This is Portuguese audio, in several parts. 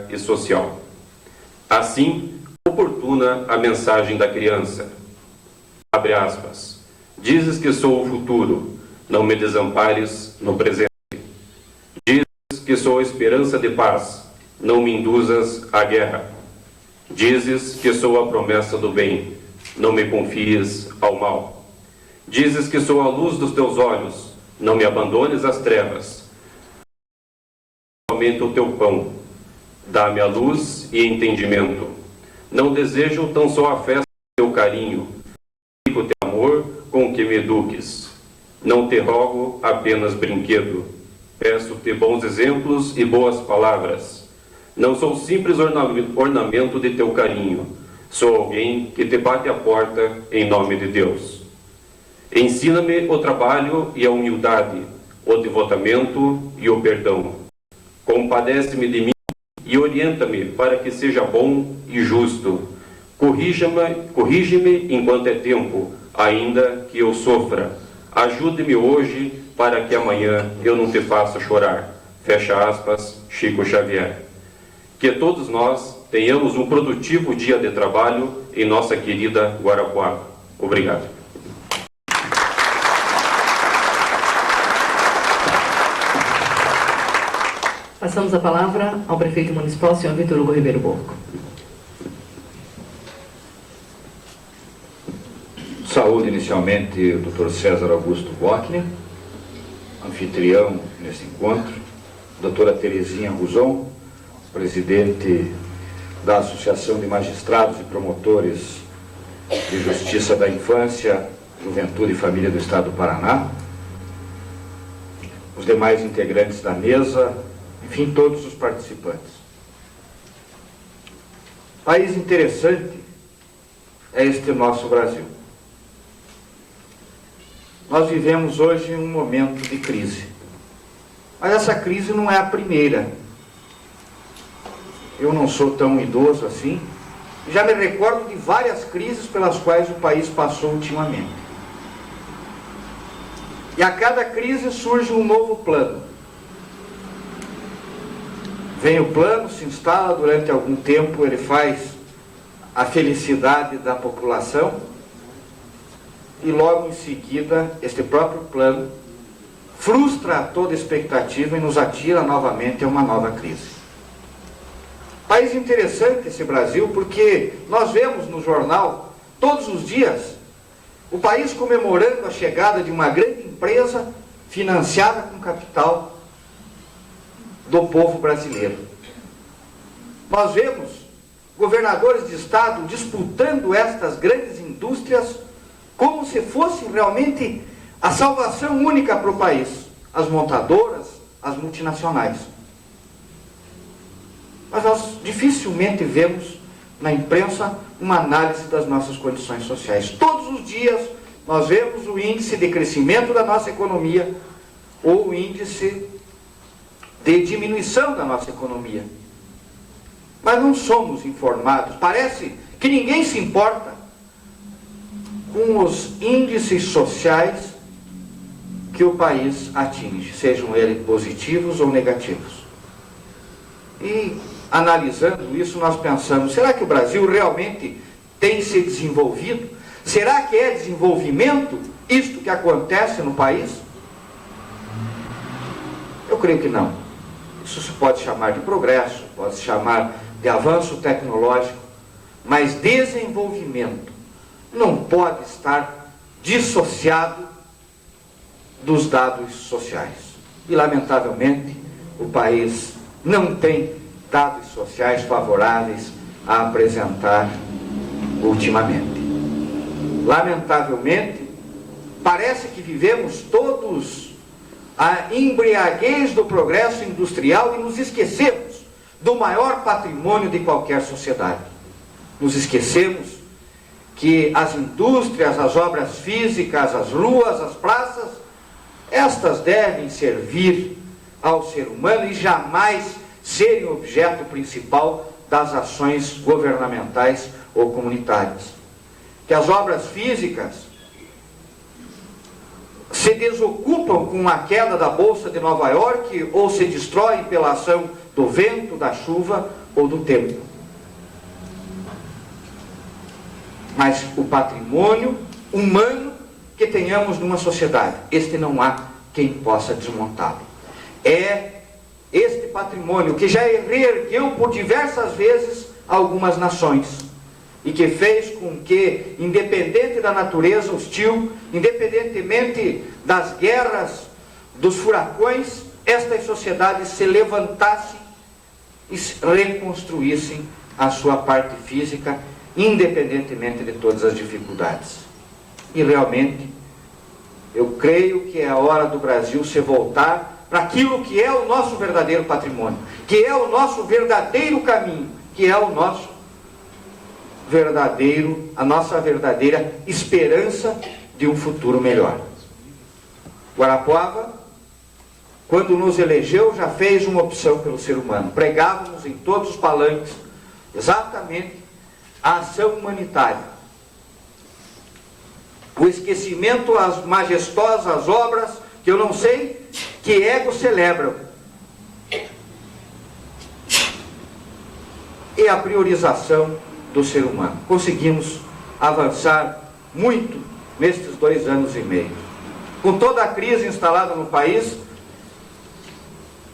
e social. Assim, oportuna a mensagem da criança. Abre aspas. Dizes que sou o futuro, não me desampares no presente. Dizes que sou a esperança de paz, não me induzas à guerra. Dizes que sou a promessa do bem, não me confies ao mal. Dizes que sou a luz dos teus olhos, não me abandones às trevas. Aumenta o teu pão, dá-me a luz e entendimento. Não desejo tão só a festa do teu carinho, fico teu amor com que me eduques. Não te rogo apenas brinquedo, peço-te bons exemplos e boas palavras. Não sou simples ornamento de teu carinho, sou alguém que te bate a porta em nome de Deus. Ensina-me o trabalho e a humildade, o devotamento e o perdão. Compadece-me de mim e orienta-me para que seja bom e justo. Corrige-me enquanto é tempo, ainda que eu sofra. Ajude-me hoje para que amanhã eu não te faça chorar. Fecha aspas, Chico Xavier. Que todos nós tenhamos um produtivo dia de trabalho em nossa querida Guarapuava. Obrigado. Passamos a palavra ao prefeito municipal, senhor Vitor Hugo Ribeiro Borgo. Saúde inicialmente o Dr. César Augusto Bockner, anfitrião nesse encontro, doutora Terezinha Ruzon, presidente da Associação de Magistrados e Promotores de Justiça da Infância, Juventude e Família do Estado do Paraná, os demais integrantes da mesa, enfim, todos os participantes. País interessante é este nosso Brasil. Nós vivemos hoje um momento de crise. Mas essa crise não é a primeira. Eu não sou tão idoso assim. Já me recordo de várias crises pelas quais o país passou ultimamente. E a cada crise surge um novo plano. Vem o plano, se instala durante algum tempo, ele faz a felicidade da população e logo em seguida este próprio plano frustra toda expectativa e nos atira novamente a uma nova crise. País interessante esse Brasil, porque nós vemos no jornal todos os dias o país comemorando a chegada de uma grande empresa financiada com capital do povo brasileiro. Nós vemos governadores de estado disputando estas grandes indústrias como se fosse realmente a salvação única para o país, as montadoras, as multinacionais. Mas nós dificilmente vemos na imprensa uma análise das nossas condições sociais. Todos os dias nós vemos o índice de crescimento da nossa economia ou o índice de diminuição da nossa economia. Mas não somos informados. Parece que ninguém se importa com os índices sociais que o país atinge, sejam eles positivos ou negativos. E analisando isso, nós pensamos, será que o Brasil realmente tem se desenvolvido? Será que é desenvolvimento isto que acontece no país? Eu creio que não. Isso se pode chamar de progresso, pode se chamar de avanço tecnológico, mas desenvolvimento não pode estar dissociado dos dados sociais. E, lamentavelmente, o país não tem dados sociais favoráveis a apresentar ultimamente. Lamentavelmente, parece que vivemos todos a embriaguez do progresso industrial e nos esquecemos do maior patrimônio de qualquer sociedade. Nos esquecemos que as indústrias, as obras físicas, as ruas, as praças, estas devem servir ao ser humano e jamais serem objeto principal das ações governamentais ou comunitárias. Que as obras físicas se desocupam com a queda da Bolsa de Nova York ou se destroem pela ação do vento, da chuva ou do tempo. Mas o patrimônio humano que tenhamos numa sociedade, este não há quem possa desmontá-lo. É este patrimônio que já reergueu por diversas vezes algumas nações e que fez com que, independente da natureza hostil, independentemente das guerras, dos furacões, estas sociedades se levantassem e reconstruíssem a sua parte física, independentemente de todas as dificuldades. E realmente, eu creio que é a hora do Brasil se voltar para aquilo que é o nosso verdadeiro patrimônio, que é o nosso verdadeiro caminho, que é o nosso verdadeiro, a nossa verdadeira esperança de um futuro melhor. Guarapuava, quando nos elegeu, já fez uma opção pelo ser humano. Pregávamos em todos os palanques exatamente a ação humanitária, o esquecimento às majestosas obras que eu não sei que egos celebram, e a priorização do ser humano. Conseguimos avançar muito nestes 2 anos e meio. Com toda a crise instalada no país,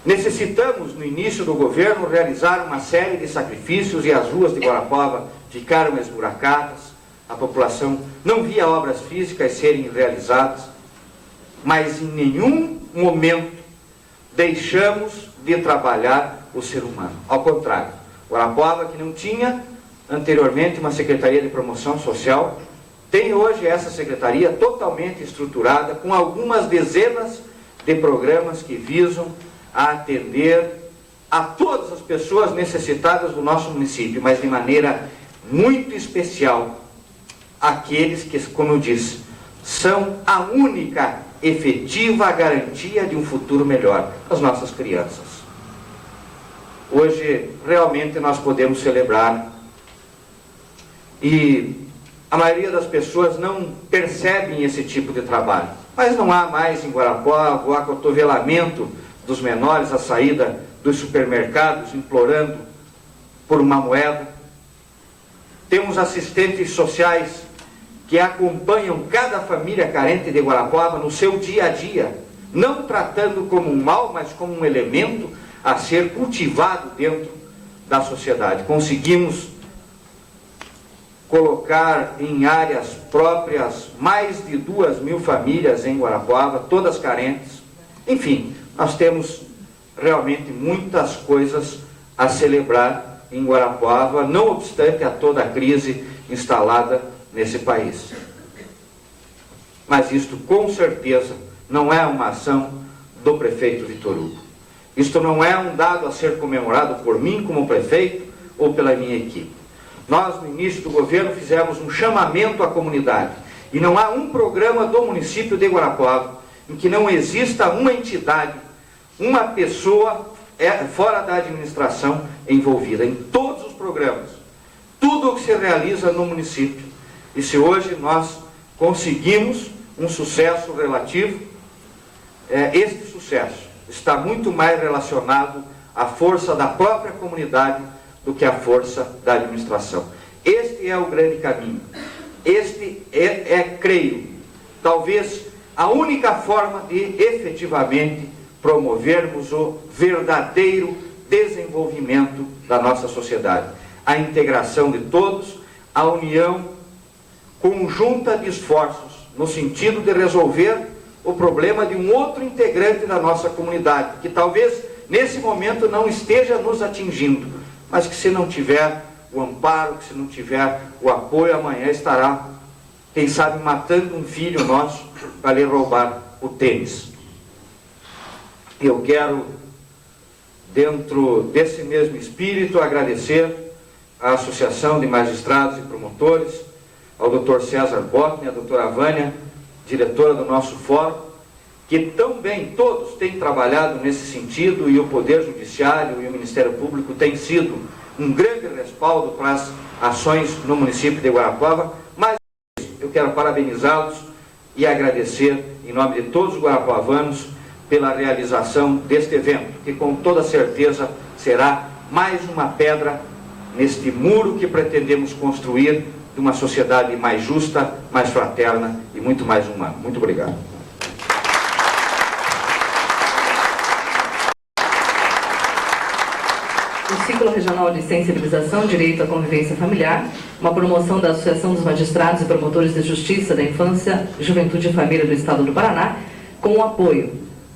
necessitamos, no início do governo, realizar uma série de sacrifícios e as ruas de Guarapuava ficaram esburacadas, a população não via obras físicas serem realizadas, mas em nenhum momento deixamos de trabalhar o ser humano. Ao contrário, Guarapuava, que não tinha anteriormente uma Secretaria de Promoção Social, tem hoje essa secretaria totalmente estruturada, com algumas dezenas de programas que visam a atender a todas as pessoas necessitadas do nosso município, mas de maneira muito especial aqueles que, como eu disse, são a única efetiva garantia de um futuro melhor, as nossas crianças. Hoje, realmente, nós podemos celebrar, e a maioria das pessoas não percebem esse tipo de trabalho, mas não há mais em Guarapuava o acotovelamento dos menores à saída dos supermercados, implorando por uma moeda. Temos assistentes sociais que acompanham cada família carente de Guarapuava no seu dia a dia, não tratando como um mal, mas como um elemento a ser cultivado dentro da sociedade. Conseguimos colocar em áreas próprias mais de 2.000 famílias em Guarapuava, todas carentes. Enfim, nós temos realmente muitas coisas a celebrar em Guarapuava, não obstante a toda a crise instalada nesse país. Mas isto, com certeza, não é uma ação do prefeito Vitor Hugo. Isto não é um dado a ser comemorado por mim como prefeito ou pela minha equipe. Nós, no início do governo, fizemos um chamamento à comunidade, e não há um programa do município de Guarapuava em que não exista uma entidade, uma pessoa fora da administração envolvida em todos os programas, tudo o que se realiza no município. E se hoje nós conseguimos um sucesso relativo, este sucesso está muito mais relacionado à força da própria comunidade do que à força da administração. Este é o grande caminho. Este creio, talvez a única forma de efetivamente promovermos o verdadeiro desenvolvimento da nossa sociedade. A integração de todos, a união conjunta de esforços no sentido de resolver o problema de um outro integrante da nossa comunidade, que talvez nesse momento não esteja nos atingindo, mas que, se não tiver o amparo, que se não tiver o apoio, amanhã estará, quem sabe, matando um filho nosso para lhe roubar o tênis. Eu quero, dentro desse mesmo espírito, agradecer à Associação de Magistrados e Promotores, ao Dr. César Botner, à doutora Vânia, diretora do nosso fórum, que também todos têm trabalhado nesse sentido, e o Poder Judiciário e o Ministério Público têm sido um grande respaldo para as ações no município de Guarapuava. Mas eu quero parabenizá-los e agradecer, em nome de todos os guarapuavanos, pela realização deste evento, que com toda certeza será mais uma pedra neste muro que pretendemos construir de uma sociedade mais justa, mais fraterna e muito mais humana. Muito obrigado. O Ciclo Regional de Sensibilização, Direito à Convivência Familiar, uma promoção da Associação dos Magistrados e Promotores de Justiça da Infância, Juventude e Família do Estado do Paraná, com o apoio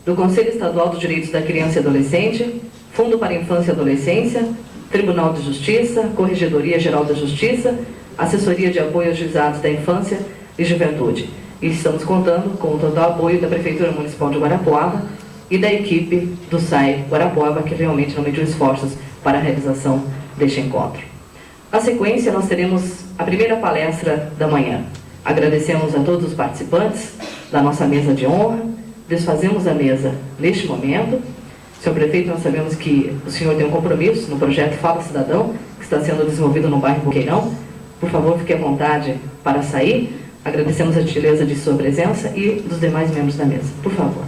do Conselho Estadual dos Direitos da Criança e Adolescente, Fundo para a Infância e Adolescência, Tribunal de Justiça, Corregedoria Geral da Justiça, Assessoria de Apoio aos Juizados da Infância e Juventude. E estamos contando com o total apoio da Prefeitura Municipal de Guarapuava e da equipe do SAI Guarapuava, que realmente não mediu esforços para a realização deste encontro. Na sequência, nós teremos a primeira palestra da manhã. Agradecemos a todos os participantes da nossa mesa de honra, desfazemos a mesa neste momento. Senhor Prefeito, nós sabemos que o senhor tem um compromisso no projeto Fala Cidadão, que está sendo desenvolvido no bairro Boqueirão. Por favor, fique à vontade para sair. Agradecemos a gentileza de sua presença e dos demais membros da mesa. Por favor.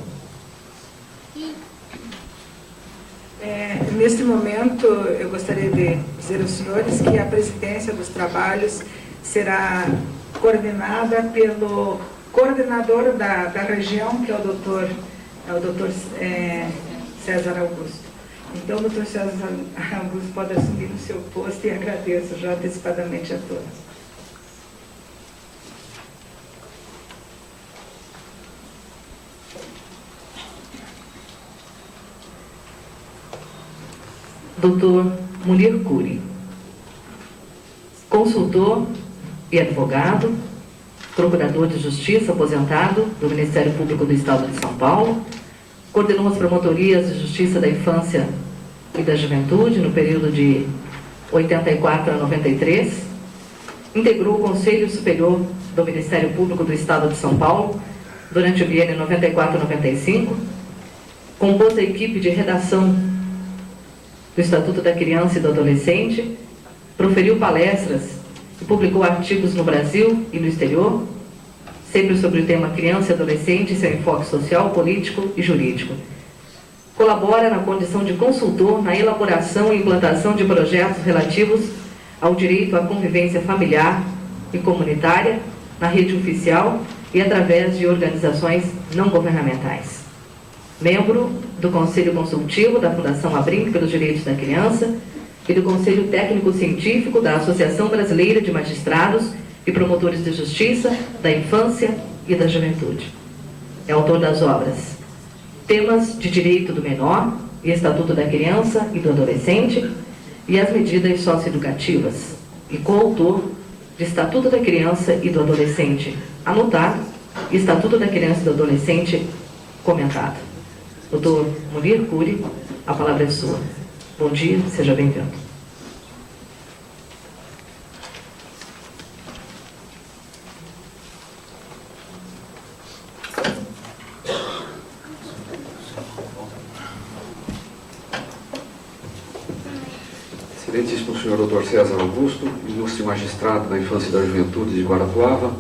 Neste momento, eu gostaria de dizer aos senhores que a presidência dos trabalhos será coordenada pelo coordenador da região, que é o doutor César Augusto. Então, o doutor César Augusto pode assumir o seu posto e agradeço já antecipadamente a todos. Dr. Munir Curi, consultor e advogado, procurador de justiça aposentado do Ministério Público do Estado de São Paulo, coordenou as promotorias de justiça da infância e da juventude no período de 84 a 93, integrou o Conselho Superior do Ministério Público do Estado de São Paulo durante o biênio 94 a 95, compôs a equipe de redação do Estatuto da Criança e do Adolescente, proferiu palestras e publicou artigos no Brasil e no exterior, sempre sobre o tema criança e adolescente, seu enfoque social, político e jurídico. Colabora na condição de consultor na elaboração e implantação de projetos relativos ao direito à convivência familiar e comunitária na rede oficial e através de organizações não governamentais. Membro do Conselho Consultivo da Fundação Abrinq pelos Direitos da Criança e do Conselho Técnico-Científico da Associação Brasileira de Magistrados e Promotores de Justiça da Infância e da Juventude. É autor das obras Temas de Direito do Menor e Estatuto da Criança e do Adolescente e as Medidas Socioeducativas e coautor de Estatuto da Criança e do Adolescente anotado e Estatuto da Criança e do Adolescente comentado. Dr. Munir Curi, a palavra é sua. Bom dia, seja bem-vindo. Excelentíssimo senhor Dr. César Augusto, ilustre magistrado da Infância e da Juventude de Guarapuava,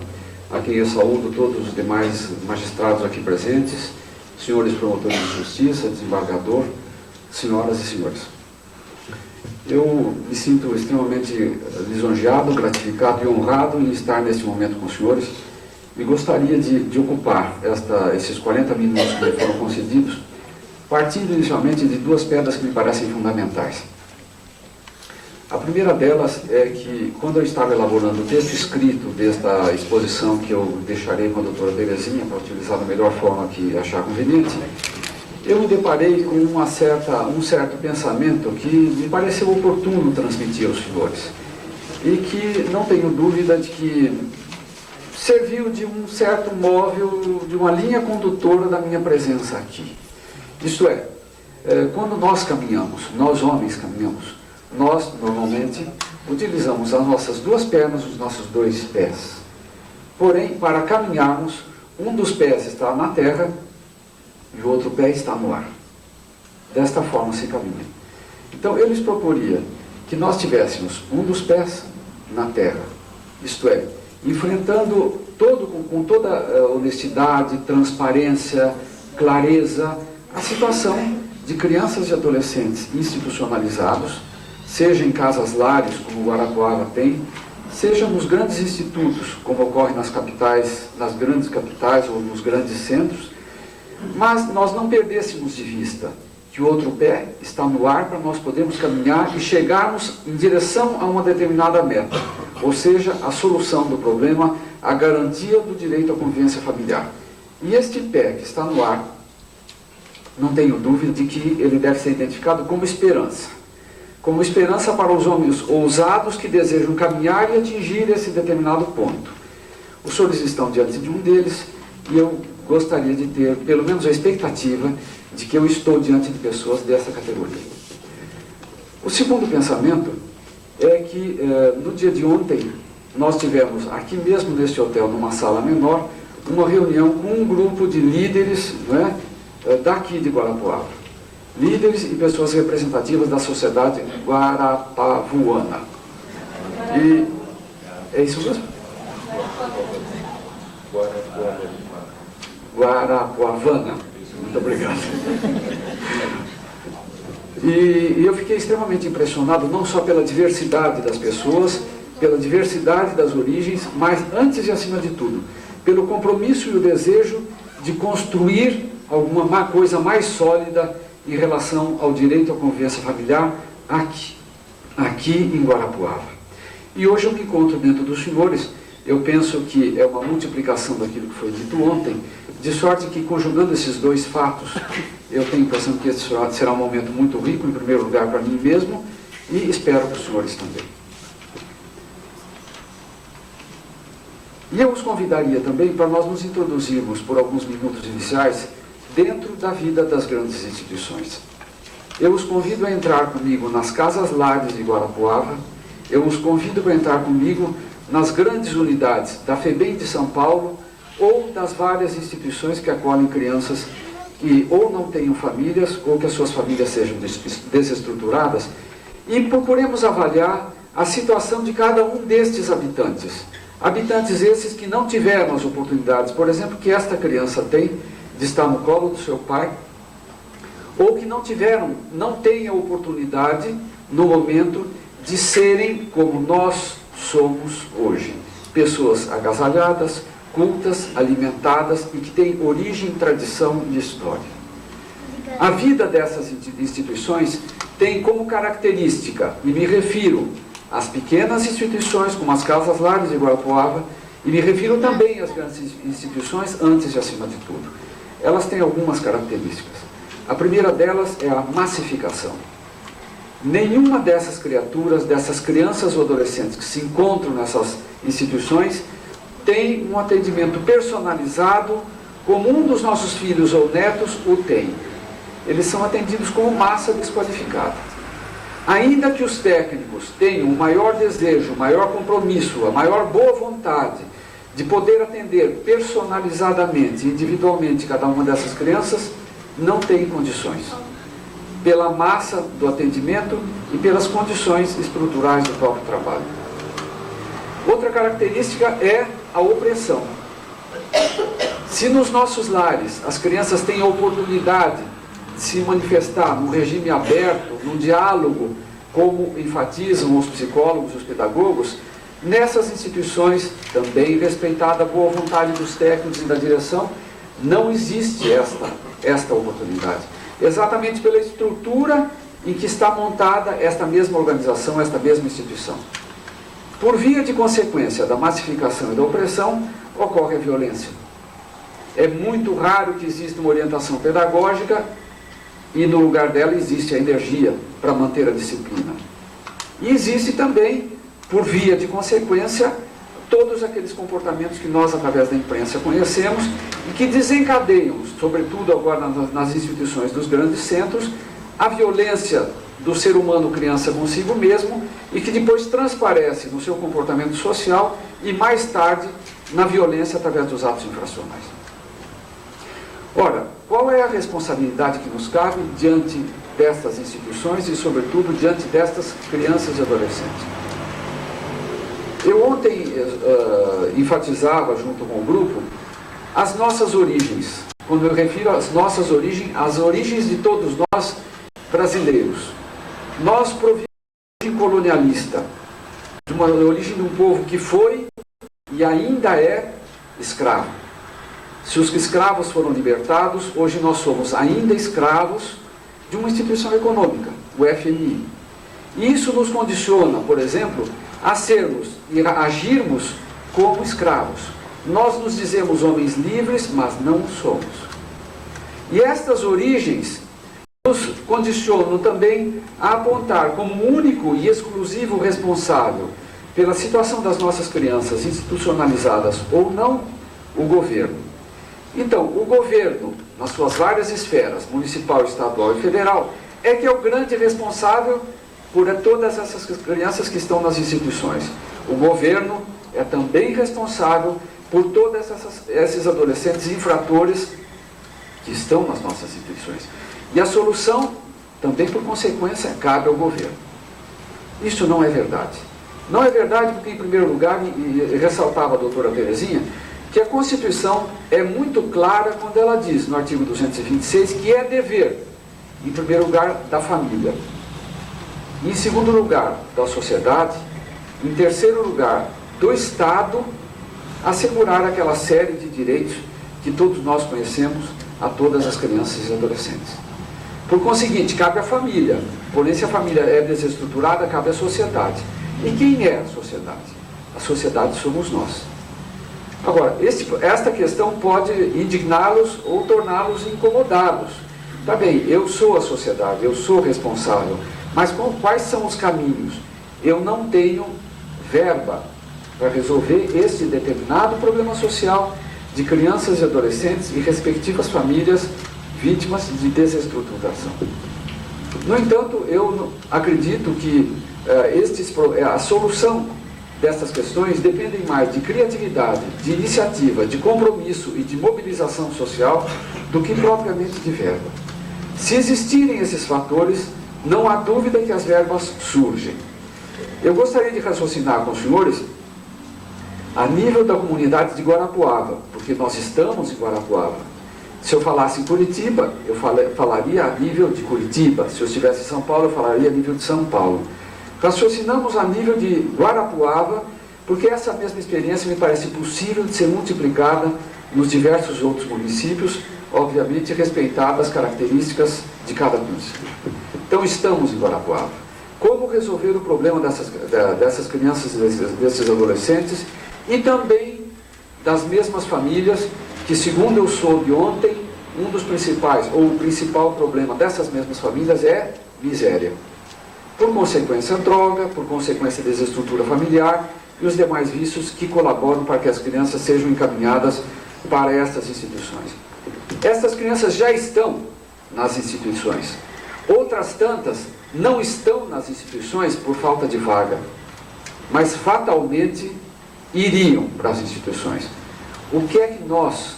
a quem eu saúdo todos os demais magistrados aqui presentes, senhores promotores de justiça, desembargador, senhoras e senhores. Eu me sinto extremamente lisonjeado, gratificado e honrado em estar neste momento com os senhores e gostaria de ocupar esses 40 minutos que me foram concedidos, partindo inicialmente de duas pedras que me parecem fundamentais. A primeira delas é que, quando eu estava elaborando o texto escrito desta exposição, que eu deixarei com a doutora Terezinha para utilizar da melhor forma que achar conveniente, eu me deparei com um certo pensamento que me pareceu oportuno transmitir aos senhores e que não tenho dúvida de que serviu de um certo móvel, de uma linha condutora da minha presença aqui. Isto é, quando nós caminhamos, nós homens caminhamos, nós, normalmente, utilizamos as nossas duas pernas, os nossos dois pés. Porém, para caminharmos, um dos pés está na terra e o outro pé está no ar. Desta forma se caminha. Então, eu lhes proporia que nós tivéssemos um dos pés na terra, isto é, enfrentando com toda honestidade, transparência, clareza, a situação de crianças e adolescentes institucionalizados, seja em casas-lares, como o Guarapuava tem, seja nos grandes institutos, como ocorre nas capitais, nas grandes capitais ou nos grandes centros, mas nós não perdêssemos de vista que o outro pé está no ar para nós podermos caminhar e chegarmos em direção a uma determinada meta, ou seja, a solução do problema, a garantia do direito à convivência familiar. E este pé que está no ar, não tenho dúvida de que ele deve ser identificado como esperança para os homens ousados que desejam caminhar e atingir esse determinado ponto. Os senhores estão diante de um deles e eu gostaria de ter, pelo menos, a expectativa de que eu estou diante de pessoas dessa categoria. O segundo pensamento é que, no dia de ontem, nós tivemos aqui mesmo neste hotel, numa sala menor, uma reunião com um grupo de líderes, não é, daqui de Guarapuava. Líderes e pessoas representativas da sociedade guarapavuana. E é isso mesmo? Guarapuavana. Muito obrigado. E eu fiquei extremamente impressionado, não só pela diversidade das pessoas, pela diversidade das origens, mas antes e acima de tudo, pelo compromisso e o desejo de construir alguma coisa mais sólida em relação ao direito à convivência familiar aqui em Guarapuava. E hoje eu me encontro dentro dos senhores, eu penso que é uma multiplicação daquilo que foi dito ontem, de sorte que, conjugando esses dois fatos, eu tenho a impressão que esse será um momento muito rico, em primeiro lugar para mim mesmo, e espero para os senhores também. E eu os convidaria também para nós nos introduzirmos por alguns minutos iniciais dentro da vida das grandes instituições. Eu os convido a entrar comigo nas casas-lares de Guarapuava, eu os convido para entrar comigo nas grandes unidades da FEBEM de São Paulo ou das várias instituições que acolhem crianças que ou não tenham famílias ou que as suas famílias sejam desestruturadas, e procuremos avaliar a situação de cada um destes habitantes. Habitantes esses que não tiveram as oportunidades, por exemplo, que esta criança tem, de estar no colo do seu pai, ou que não têm a oportunidade, no momento, de serem como nós somos hoje. Pessoas agasalhadas, cultas, alimentadas e que têm origem, tradição e história. A vida dessas instituições tem como característica, e me refiro às pequenas instituições, como as casas-lares de Guarapuava, e me refiro também às grandes instituições, antes e acima de tudo. Elas têm algumas características. A primeira delas é a massificação. Nenhuma dessas criaturas, dessas crianças ou adolescentes que se encontram nessas instituições, tem um atendimento personalizado, como um dos nossos filhos ou netos o tem. Eles são atendidos como massa desqualificada. Ainda que os técnicos tenham o maior desejo, o maior compromisso, a maior boa vontade de poder atender personalizadamente, individualmente, cada uma dessas crianças, não têm condições. Pela massa do atendimento e pelas condições estruturais do próprio trabalho. Outra característica é a opressão. Se nos nossos lares as crianças têm a oportunidade de se manifestar num regime aberto, num diálogo, como enfatizam os psicólogos e os pedagogos, nessas instituições, também respeitada a boa vontade dos técnicos e da direção, não existe esta oportunidade. Exatamente pela estrutura em que está montada esta mesma organização, esta mesma instituição. Por via de consequência da massificação e da opressão, ocorre a violência. É muito raro que exista uma orientação pedagógica e no lugar dela existe a energia para manter a disciplina. E existe também, por via de consequência, todos aqueles comportamentos que nós, através da imprensa, conhecemos e que desencadeiam, sobretudo agora nas instituições dos grandes centros, a violência do ser humano criança consigo mesmo e que depois transparece no seu comportamento social e mais tarde na violência através dos atos infracionais. Ora, qual é a responsabilidade que nos cabe diante destas instituições e, sobretudo, diante destas crianças e adolescentes? Eu ontem enfatizava, junto com o grupo, as nossas origens. Quando eu refiro às nossas origens, as origens de todos nós brasileiros. Nós províamos de origem colonialista, de uma origem de um povo que foi e ainda é escravo. Se os escravos foram libertados, hoje nós somos ainda escravos de uma instituição econômica, o FMI. E isso nos condiciona, por exemplo, a sermos e agirmos como escravos. Nós nos dizemos homens livres, mas não somos. E estas origens nos condicionam também a apontar como único e exclusivo responsável pela situação das nossas crianças, institucionalizadas ou não, o governo. Então, o governo, nas suas várias esferas, municipal, estadual e federal, é que é o grande responsável por todas essas crianças que estão nas instituições. O governo é também responsável por todos esses adolescentes infratores que estão nas nossas instituições. E a solução, também por consequência, cabe ao governo. Isso não é verdade. Não é verdade porque, em primeiro lugar, e ressaltava a doutora Terezinha, que a Constituição é muito clara quando ela diz, no artigo 226, que é dever, em primeiro lugar, da família. Em segundo lugar, da sociedade. Em terceiro lugar, do Estado, assegurar aquela série de direitos que todos nós conhecemos a todas as crianças e adolescentes. Por conseguinte, cabe à família. Porém, se a família é desestruturada, cabe à sociedade. E quem é a sociedade? A sociedade somos nós. Agora, esta questão pode indigná-los ou torná-los incomodados. Tá bem, eu sou a sociedade, eu sou responsável, mas quais são os caminhos? Eu não tenho verba para resolver este determinado problema social de crianças e adolescentes e respectivas famílias vítimas de desestruturação. No entanto, eu acredito que a solução destas questões dependem mais de criatividade, de iniciativa, de compromisso e de mobilização social do que propriamente de verba. Se existirem esses fatores, não há dúvida que as verbas surgem. Eu gostaria de raciocinar com os senhores a nível da comunidade de Guarapuava, porque nós estamos em Guarapuava. Se eu falasse em Curitiba, eu falaria a nível de Curitiba. Se eu estivesse em São Paulo, eu falaria a nível de São Paulo. Raciocinamos a nível de Guarapuava, porque essa mesma experiência me parece possível de ser multiplicada nos diversos outros municípios, obviamente respeitadas as características de cada município. Então estamos em Guarapuava. Como resolver o problema dessas crianças e desses adolescentes e também das mesmas famílias que, segundo eu soube ontem, um dos principais, ou o principal problema dessas mesmas famílias é miséria. Por consequência, droga, por consequência, desestrutura familiar e os demais vícios que colaboram para que as crianças sejam encaminhadas para estas instituições. Estas crianças já estão nas instituições. Outras tantas não estão nas instituições por falta de vaga, mas fatalmente iriam para as instituições. O que é que nós,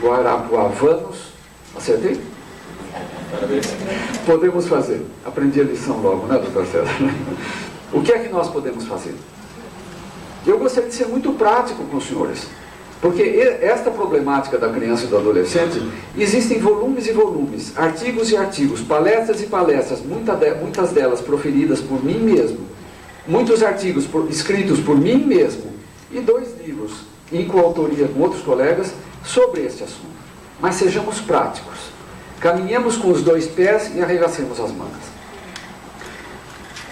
guarapuavanos, acertei? Podemos fazer? Aprendi a lição logo, né, doutor César? O que é que nós podemos fazer? Eu gostaria de ser muito prático com os senhores, porque esta problemática da criança e do adolescente, existem volumes e volumes, artigos e artigos, palestras e palestras, muitas delas proferidas por mim mesmo, muitos artigos escritos por mim mesmo, e 2 livros em coautoria com outros colegas sobre este assunto. Mas sejamos práticos. Caminhemos com os 2 pés e arregacemos as mangas.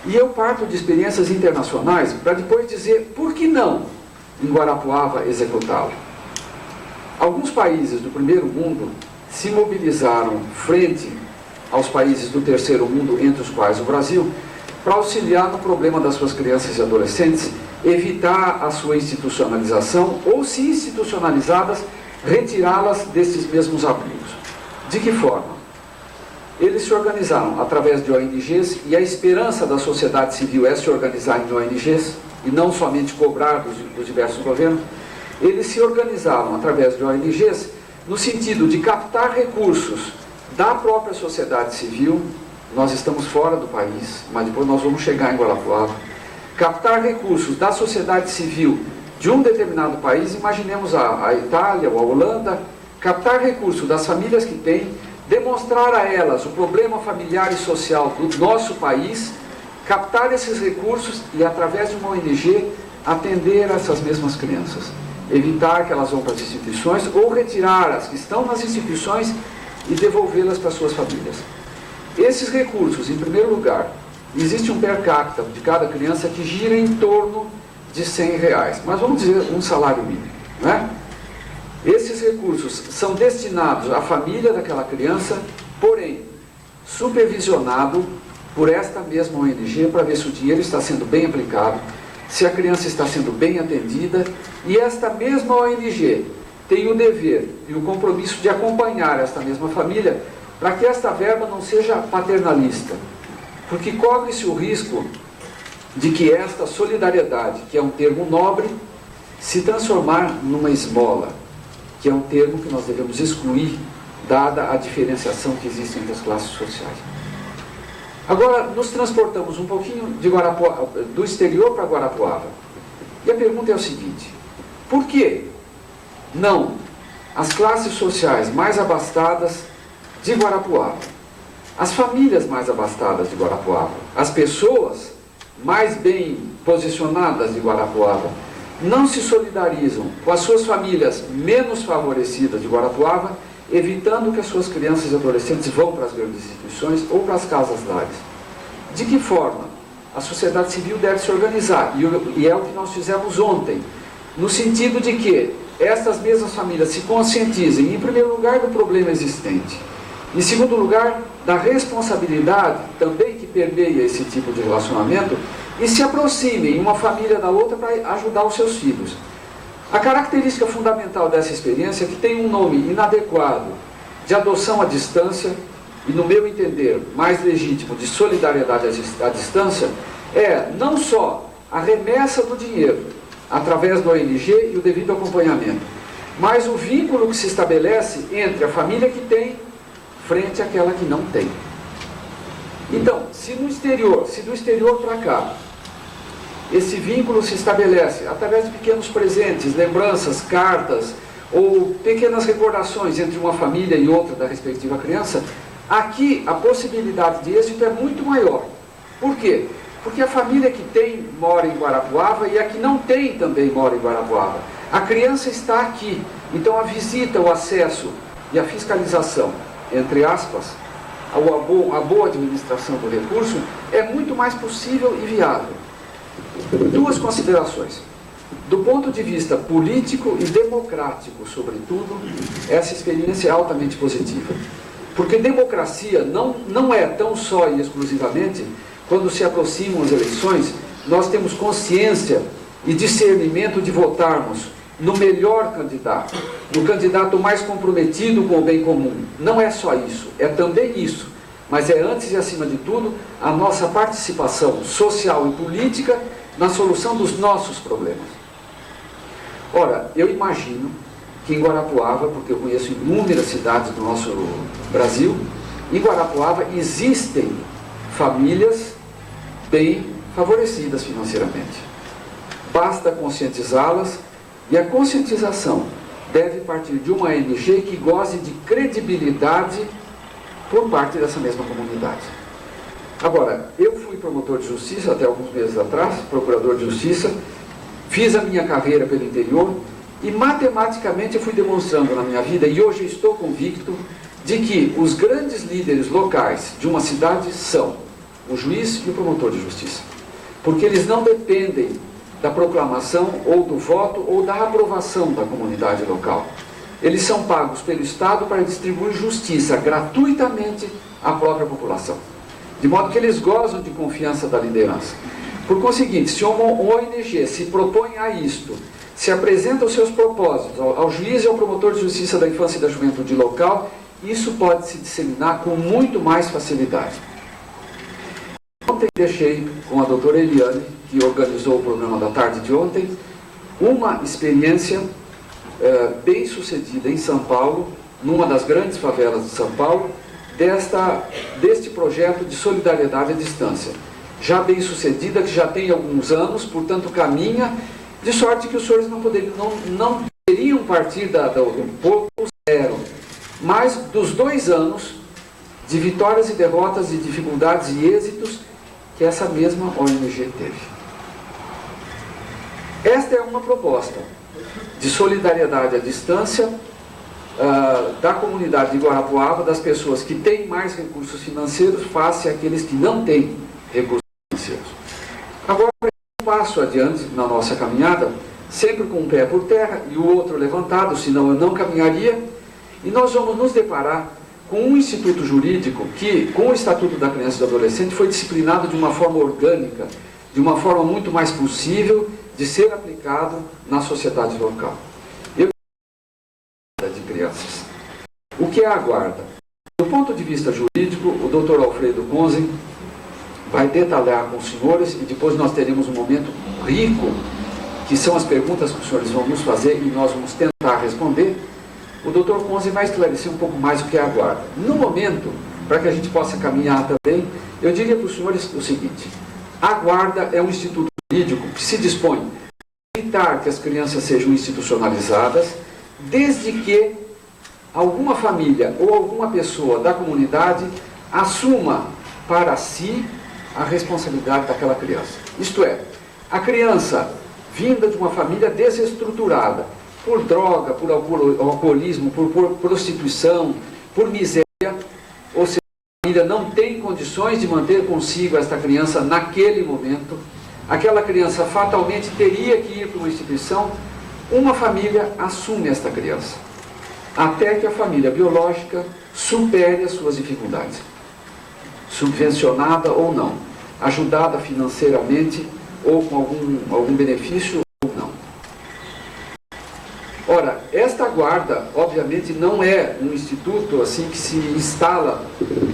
E eu parto de experiências internacionais para depois dizer por que não em Guarapuava executá-lo. Alguns países do primeiro mundo se mobilizaram frente aos países do terceiro mundo, entre os quais o Brasil, para auxiliar no problema das suas crianças e adolescentes, evitar a sua institucionalização ou, se institucionalizadas, retirá-las desses mesmos abrigos. De que forma? Eles se organizaram através de ONGs, e a esperança da sociedade civil é se organizar em ONGs, e não somente cobrar dos diversos governos. Eles se organizaram através de ONGs no sentido de captar recursos da própria sociedade civil. Nós estamos fora do país, mas depois nós vamos chegar em Guarapuava. captar recursos da sociedade civil de um determinado país, imaginemos a Itália ou a Holanda, captar recursos das famílias que têm, demonstrar a elas o problema familiar e social do nosso país, captar esses recursos e, através de uma ONG, atender essas mesmas crianças. Evitar que elas vão para as instituições ou retirar as que estão nas instituições e devolvê-las para suas famílias. Esses recursos, em primeiro lugar, existe um per capita de cada criança que gira em torno de R$100, mas vamos dizer um salário mínimo, né? Esses recursos são destinados à família daquela criança, porém, supervisionado por esta mesma ONG para ver se o dinheiro está sendo bem aplicado, se a criança está sendo bem atendida, e esta mesma ONG tem o dever e o compromisso de acompanhar esta mesma família para que esta verba não seja paternalista, porque corre-se o risco de que esta solidariedade, que é um termo nobre, se transformar numa esmola, que é um termo que nós devemos excluir, dada a diferenciação que existe entre as classes sociais. Agora, nos transportamos um pouquinho do exterior para Guarapuava. E a pergunta é o seguinte: por que não as classes sociais mais abastadas de Guarapuava, as famílias mais abastadas de Guarapuava, as pessoas mais bem posicionadas de Guarapuava, não se solidarizam com as suas famílias menos favorecidas de Guarapuava, evitando que as suas crianças e adolescentes vão para as grandes instituições ou para as casas-lares? De que forma a sociedade civil deve se organizar? E é o que nós fizemos ontem, no sentido de que estas mesmas famílias se conscientizem, em primeiro lugar, do problema existente, em segundo lugar, da responsabilidade também que permeia esse tipo de relacionamento, e se aproximem uma família da outra para ajudar os seus filhos. A característica fundamental dessa experiência é que tem um nome inadequado de adoção à distância, e no meu entender, mais legítimo, de solidariedade à distância, é não só a remessa do dinheiro, através do ONG e o devido acompanhamento, mas o vínculo que se estabelece entre a família que tem frente àquela que não tem. Então, se do exterior para cá, esse vínculo se estabelece através de pequenos presentes, lembranças, cartas, ou pequenas recordações entre uma família e outra da respectiva criança, aqui a possibilidade de êxito é muito maior. Por quê? Porque a família que tem mora em Guarapuava e a que não tem também mora em Guarapuava. A criança está aqui, então a visita, o acesso e a fiscalização, entre aspas, a boa administração do recurso é muito mais possível e viável. Duas considerações. Do ponto de vista político e democrático, sobretudo, essa experiência é altamente positiva. Porque democracia não é tão só e exclusivamente quando se aproximam as eleições, nós temos consciência e discernimento de votarmos no melhor candidato, no candidato mais comprometido com o bem comum. Não é só isso, é também isso, mas é antes e acima de tudo a nossa participação social e política na solução dos nossos problemas. Ora, eu imagino que em Guarapuava, porque eu conheço inúmeras cidades do nosso Brasil, em Guarapuava existem famílias bem favorecidas financeiramente. Basta conscientizá-las, e a conscientização deve partir de uma ONG que goze de credibilidade por parte dessa mesma comunidade. Agora, eu fui promotor de justiça até alguns meses atrás, procurador de justiça, fiz a minha carreira pelo interior e matematicamente eu fui demonstrando na minha vida, e hoje estou convicto, de que os grandes líderes locais de uma cidade são o juiz e o promotor de justiça. Porque eles não dependem da proclamação ou do voto ou da aprovação da comunidade local. Eles são pagos pelo Estado para distribuir justiça gratuitamente à própria população. De modo que eles gozam de confiança da liderança. Por conseguinte, se uma ONG se propõe a isto, se apresenta os seus propósitos ao juiz e ao promotor de justiça da infância e da juventude local, isso pode se disseminar com muito mais facilidade. Ontem deixei com a doutora Eliane, que organizou o programa da tarde de ontem, uma experiência bem sucedida em São Paulo, numa das grandes favelas de São Paulo, deste projeto de solidariedade à distância. já bem sucedida, que já tem alguns anos, portanto caminha, de sorte que os senhores não deveriam partir do pouco zero, mas dos 2 anos de vitórias e derrotas, de dificuldades e êxitos que essa mesma ONG teve. Esta é uma proposta de solidariedade à distância da comunidade de Guarapuava, das pessoas que têm mais recursos financeiros face àqueles que não têm recursos financeiros. Agora, um passo adiante na nossa caminhada, sempre com um pé por terra e o outro levantado, senão eu não caminharia, e nós vamos nos deparar com um instituto jurídico que, com o Estatuto da Criança e do Adolescente, foi disciplinado de uma forma orgânica, de uma forma muito mais possível de ser aplicado na sociedade local. De crianças. O que é a guarda? Do ponto de vista jurídico, o Dr. Alfredo Conzen vai detalhar com os senhores e depois nós teremos um momento rico, que são as perguntas que os senhores vão nos fazer e nós vamos tentar responder. O Dr. Conzen vai esclarecer um pouco mais o que é a guarda. No momento, para que a gente possa caminhar também, eu diria para os senhores o seguinte: a guarda é um instituto jurídico que se dispõe a evitar que as crianças sejam institucionalizadas, desde que alguma família ou alguma pessoa da comunidade assuma para si a responsabilidade daquela criança. Isto é, a criança vinda de uma família desestruturada, por droga, por alcoolismo, por prostituição, por miséria, ou seja, a família não tem condições de manter consigo esta criança naquele momento, aquela criança fatalmente teria que ir para uma instituição. Uma família assume esta criança, até que a família biológica supere as suas dificuldades, subvencionada ou não, ajudada financeiramente ou com algum benefício ou não. Ora, esta guarda, obviamente, não é um instituto assim que se instala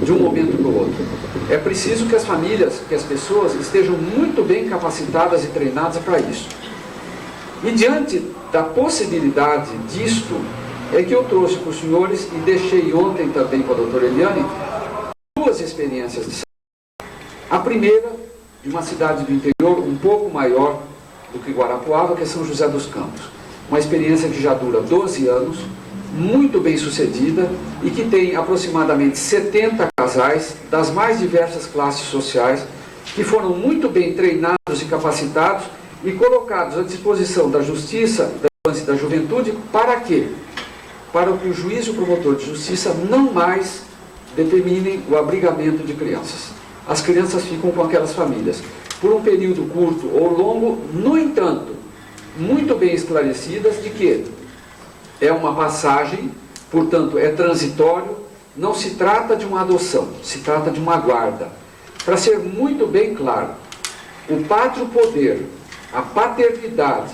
de um momento para o outro. É preciso que as famílias, que as pessoas estejam muito bem capacitadas e treinadas para isso. E diante da possibilidade disto, é que eu trouxe para os senhores e deixei ontem também com a doutora Eliane 2 experiências de saúde. A primeira, de uma cidade do interior um pouco maior do que Guarapuava, que é São José dos Campos. Uma experiência que já dura 12 anos, muito bem sucedida e que tem aproximadamente 70 casais das mais diversas classes sociais que foram muito bem treinados e capacitados e colocados à disposição da Justiça, da Infância e da Juventude, para quê? Para que o juiz e o promotor de justiça não mais determinem o abrigamento de crianças. As crianças ficam com aquelas famílias por um período curto ou longo, no entanto, muito bem esclarecidas de que é uma passagem, portanto é transitório, não se trata de uma adoção, se trata de uma guarda. Para ser muito bem claro, o pátrio poder, a paternidade,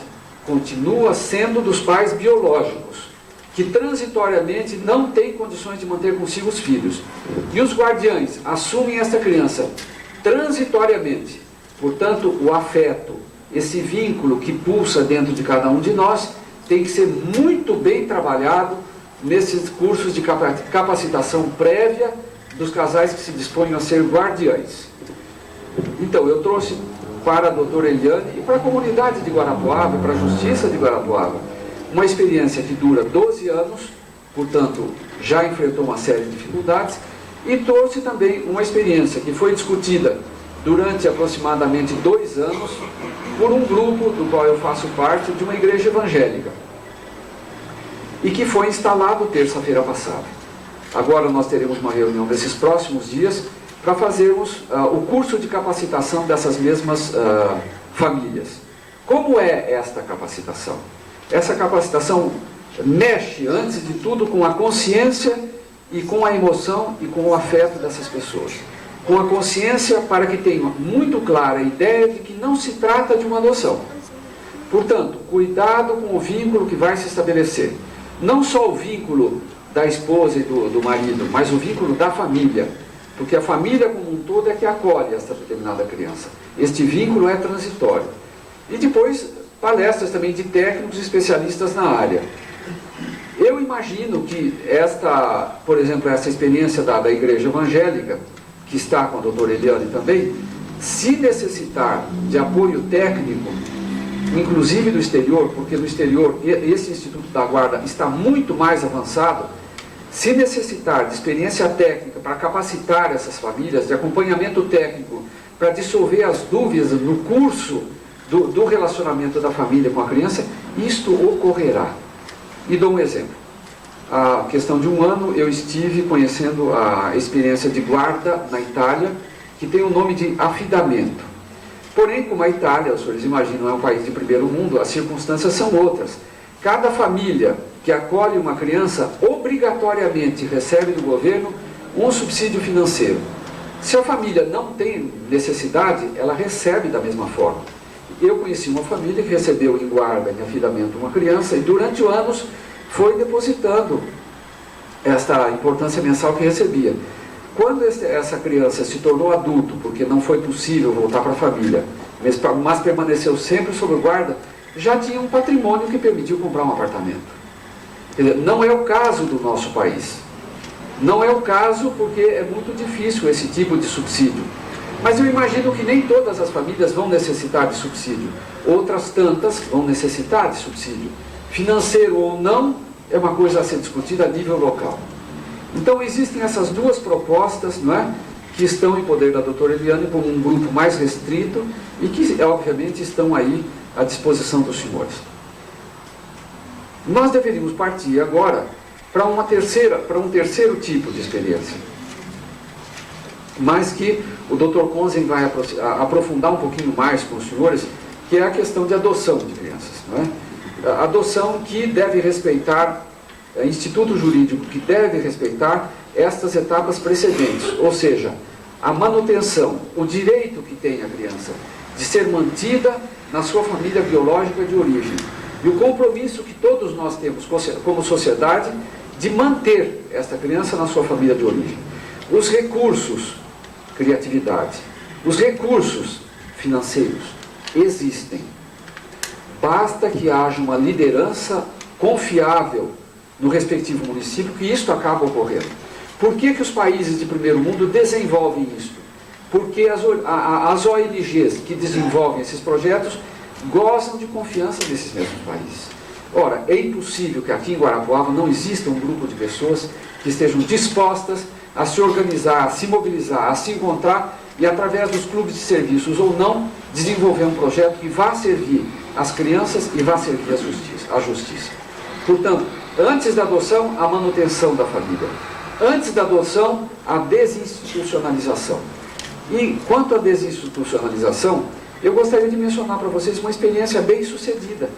continua sendo dos pais biológicos, que transitoriamente não têm condições de manter consigo os filhos. E os guardiães assumem essa criança transitoriamente. Portanto, o afeto, esse vínculo que pulsa dentro de cada um de nós, tem que ser muito bem trabalhado nesses cursos de capacitação prévia dos casais que se dispõem a ser guardiães. Então, eu trouxe para a doutora Eliane e para a comunidade de Guarapuava, para a Justiça de Guarapuava, uma experiência que dura 12 anos, portanto, já enfrentou uma série de dificuldades, e trouxe também uma experiência que foi discutida durante aproximadamente 2 anos por um grupo do qual eu faço parte, de uma igreja evangélica, e que foi instalado terça-feira passada. Agora nós teremos uma reunião desses próximos dias para fazermos o curso de capacitação dessas mesmas famílias. Como é esta capacitação? Essa capacitação mexe, antes de tudo, com a consciência e com a emoção e com o afeto dessas pessoas. Com a consciência para que tenham muito clara a ideia de que não se trata de uma adoção. Portanto, cuidado com o vínculo que vai se estabelecer. Não só o vínculo da esposa e do marido, mas o vínculo da família. Porque a família como um todo é que acolhe esta determinada criança. Este vínculo é transitório. E depois, palestras também de técnicos especialistas na área. Eu imagino que por exemplo, essa experiência da igreja evangélica, que está com a doutora Eliane também, Se necessitar de apoio técnico, inclusive do exterior, porque no exterior esse Instituto da Guarda está muito mais avançado, se necessitar de experiência técnica para capacitar essas famílias, de acompanhamento técnico, para dissolver as dúvidas no curso do relacionamento da família com a criança, isto ocorrerá. E dou um exemplo. A questão de um ano eu estive conhecendo a experiência de guarda na Itália, que tem o nome de afidamento. Porém, como a Itália, os senhores imaginam, é um país de primeiro mundo, as circunstâncias são outras. Cada família que acolhe uma criança obrigatoriamente recebe do governo um subsídio financeiro. Se a família não tem necessidade, ela recebe da mesma forma. Eu conheci uma família que recebeu em guarda, em afidamento, uma criança e durante anos foi depositando esta importância mensal que recebia. Quando essa criança se tornou adulto, porque não foi possível voltar para a família, mas permaneceu sempre sob guarda, já tinha um patrimônio que permitiu comprar um apartamento. Não é o caso do nosso país. Não é o caso porque é muito difícil esse tipo de subsídio. Mas eu imagino que nem todas as famílias vão necessitar de subsídio. Outras tantas vão necessitar de subsídio. Financeiro ou não, é uma coisa a ser discutida a nível local. Então existem essas duas propostas, não é, que estão em poder da doutora Eliane como um grupo mais restrito e que obviamente estão aí à disposição dos senhores. Nós deveríamos partir agora para um terceiro tipo de experiência, mas que o Dr. Konzen vai aprofundar um pouquinho mais com os senhores, que é a questão de adoção de crianças, não é? A adoção que deve respeitar, instituto jurídico que deve respeitar estas etapas precedentes, ou seja, a manutenção, o direito que tem a criança de ser mantida na sua família biológica de origem, e o compromisso que todos nós temos como sociedade de manter esta criança na sua família de origem. Os recursos, criatividade, os recursos financeiros existem. Basta que haja uma liderança confiável no respectivo município, que isto acaba ocorrendo. Por que os países de primeiro mundo desenvolvem isto? Porque as ONGs que desenvolvem esses projetos gozam de confiança desses mesmos países. Ora, é impossível que aqui em Guarapuava não exista um grupo de pessoas que estejam dispostas a se organizar, a se mobilizar, a se encontrar e, através dos clubes de serviços ou não, desenvolver um projeto que vá servir as crianças e vá servir a justiça. Portanto, antes da adoção, a manutenção da família. Antes da adoção, a desinstitucionalização. E quanto à desinstitucionalização, eu gostaria de mencionar para vocês uma experiência bem sucedida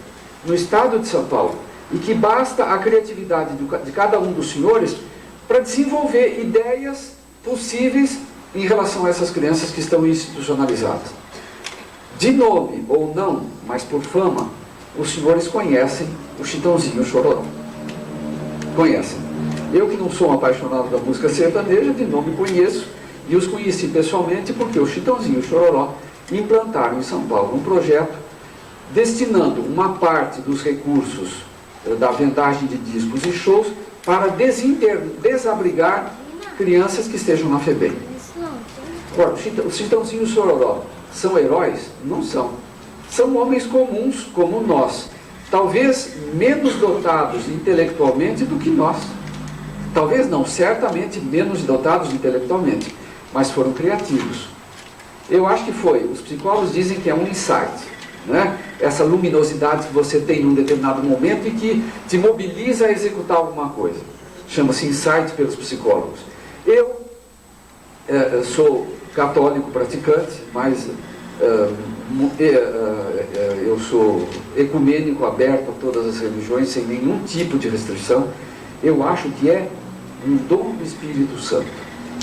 no estado de São Paulo, e que basta a criatividade de cada um dos senhores para desenvolver ideias possíveis em relação a essas crianças que estão institucionalizadas. De nome ou não, mas por fama, os senhores conhecem o Chitãozinho Chororó. Conhecem. Eu que não sou um apaixonado da música sertaneja, de nome conheço, e os conheci pessoalmente porque o Chitãozinho Chororó implantaram em São Paulo um projeto destinando uma parte dos recursos da vendagem de discos e shows para desabrigar crianças que estejam na FEBEM. Ora, os Chitãozinho Chororó são heróis? Não são. São homens comuns como nós, talvez menos dotados intelectualmente do que nós. Talvez não, certamente menos dotados intelectualmente, mas foram criativos. Eu acho que foi, os psicólogos dizem que é um insight, né? Essa luminosidade que você tem num determinado momento e que te mobiliza a executar alguma coisa. Chama-se insight pelos psicólogos. Eu sou católico praticante, mas eu sou ecumênico, aberto a todas as religiões, sem nenhum tipo de restrição. Eu acho que é um dom do Espírito Santo,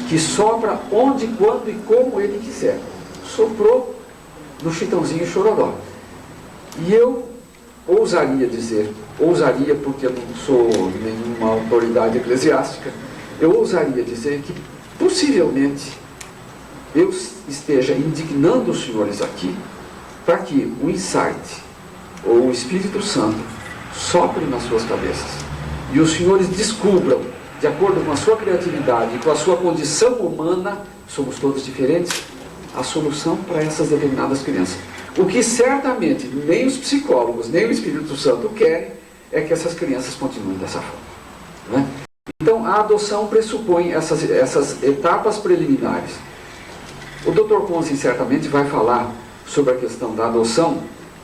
que sopra onde, quando e como ele quiser. Soprou no Chitãozinho Chororó. E eu ousaria dizer, porque eu não sou nenhuma autoridade eclesiástica, eu ousaria dizer que possivelmente eu esteja indignando os senhores aqui para que o insight, ou o Espírito Santo, sopre nas suas cabeças e os senhores descubram, de acordo com a sua criatividade e com a sua condição humana, somos todos diferentes, a solução para essas determinadas crianças. O que certamente nem os psicólogos, nem o Espírito Santo querem é que essas crianças continuem dessa forma, né? Então, a adoção pressupõe essas etapas preliminares. O Dr. Conzen certamente vai falar sobre a questão da adoção,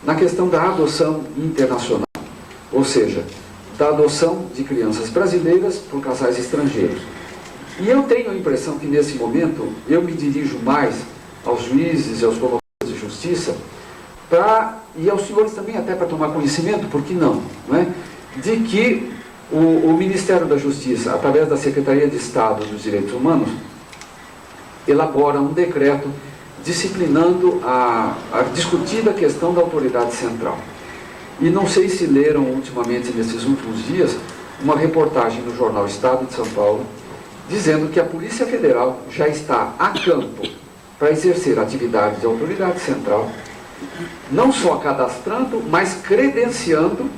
na questão da adoção internacional, ou seja, da adoção de crianças brasileiras por casais estrangeiros. E eu tenho a impressão que, nesse momento, eu me dirijo mais aos juízes e aos promotores de justiça, e aos senhores também, até para tomar conhecimento, por que não é? De que o Ministério da Justiça, através da Secretaria de Estado dos Direitos Humanos, elabora um decreto disciplinando a discutida questão da autoridade central. E não sei se leram ultimamente, nesses últimos dias, uma reportagem no jornal Estado de São Paulo, dizendo que a Polícia Federal já está a campo para exercer atividade de autoridade central, não só cadastrando, mas credenciando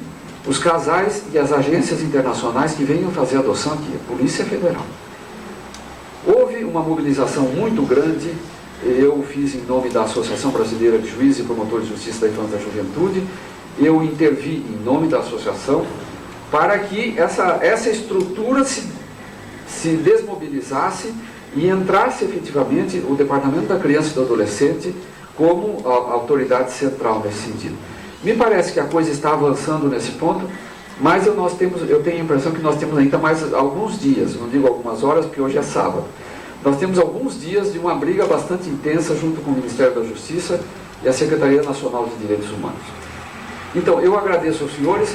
os casais e as agências internacionais que venham fazer adoção aqui, a Polícia Federal. Houve uma mobilização muito grande, eu fiz em nome da Associação Brasileira de Juízes e Promotores de Justiça da Infância e da Juventude, eu intervi em nome da associação para que essa estrutura se desmobilizasse e entrasse efetivamente o Departamento da Criança e do Adolescente como a autoridade central nesse sentido. Me parece que a coisa está avançando nesse ponto, mas eu tenho a impressão que nós temos ainda mais alguns dias, não digo algumas horas, porque hoje é sábado. Nós temos alguns dias de uma briga bastante intensa junto com o Ministério da Justiça e a Secretaria Nacional de Direitos Humanos. Então, eu agradeço aos senhores.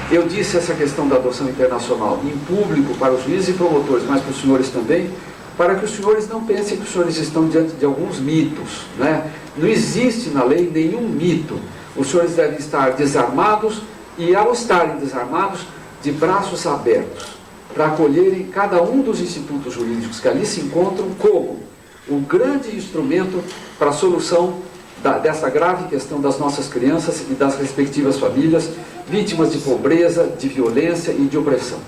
Eu disse essa questão da adoção internacional em público para os juízes e promotores, mas para os senhores também, para que os senhores não pensem que os senhores estão diante de alguns mitos, né? Não existe na lei nenhum mito. Os senhores devem estar desarmados e, ao estarem desarmados, de braços abertos, para acolherem cada um dos institutos jurídicos que ali se encontram como um grande instrumento para a solução dessa grave questão das nossas crianças e das respectivas famílias, vítimas de pobreza, de violência e de opressão.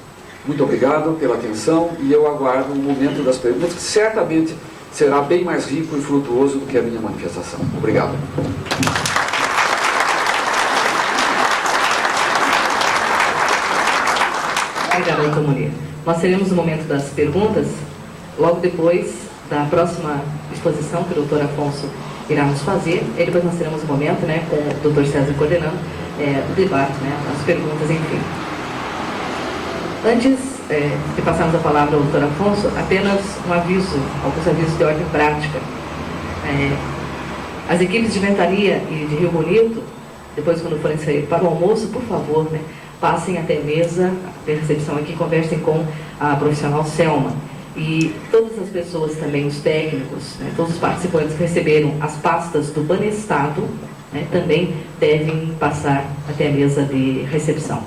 Muito obrigado pela atenção e eu aguardo o momento das perguntas, que certamente será bem mais rico e frutuoso do que a minha manifestação. Obrigado. Obrigada, doutor Munir. Nós teremos o momento das perguntas logo depois da próxima exposição que o doutor Afonso irá nos fazer. E depois nós teremos um momento, né, com o doutor César coordenando o debate, né, as perguntas, enfim. Antes de passarmos a palavra ao doutor Afonso, apenas alguns avisos de ordem prática. As equipes de Ventania e de Rio Bonito, depois quando forem sair para o almoço, por favor, né, passem até a mesa de recepção aqui, conversem com a profissional Selma. E todas as pessoas também, os técnicos, né, todos os participantes que receberam as pastas do Banestado, né, também devem passar até a mesa de recepção.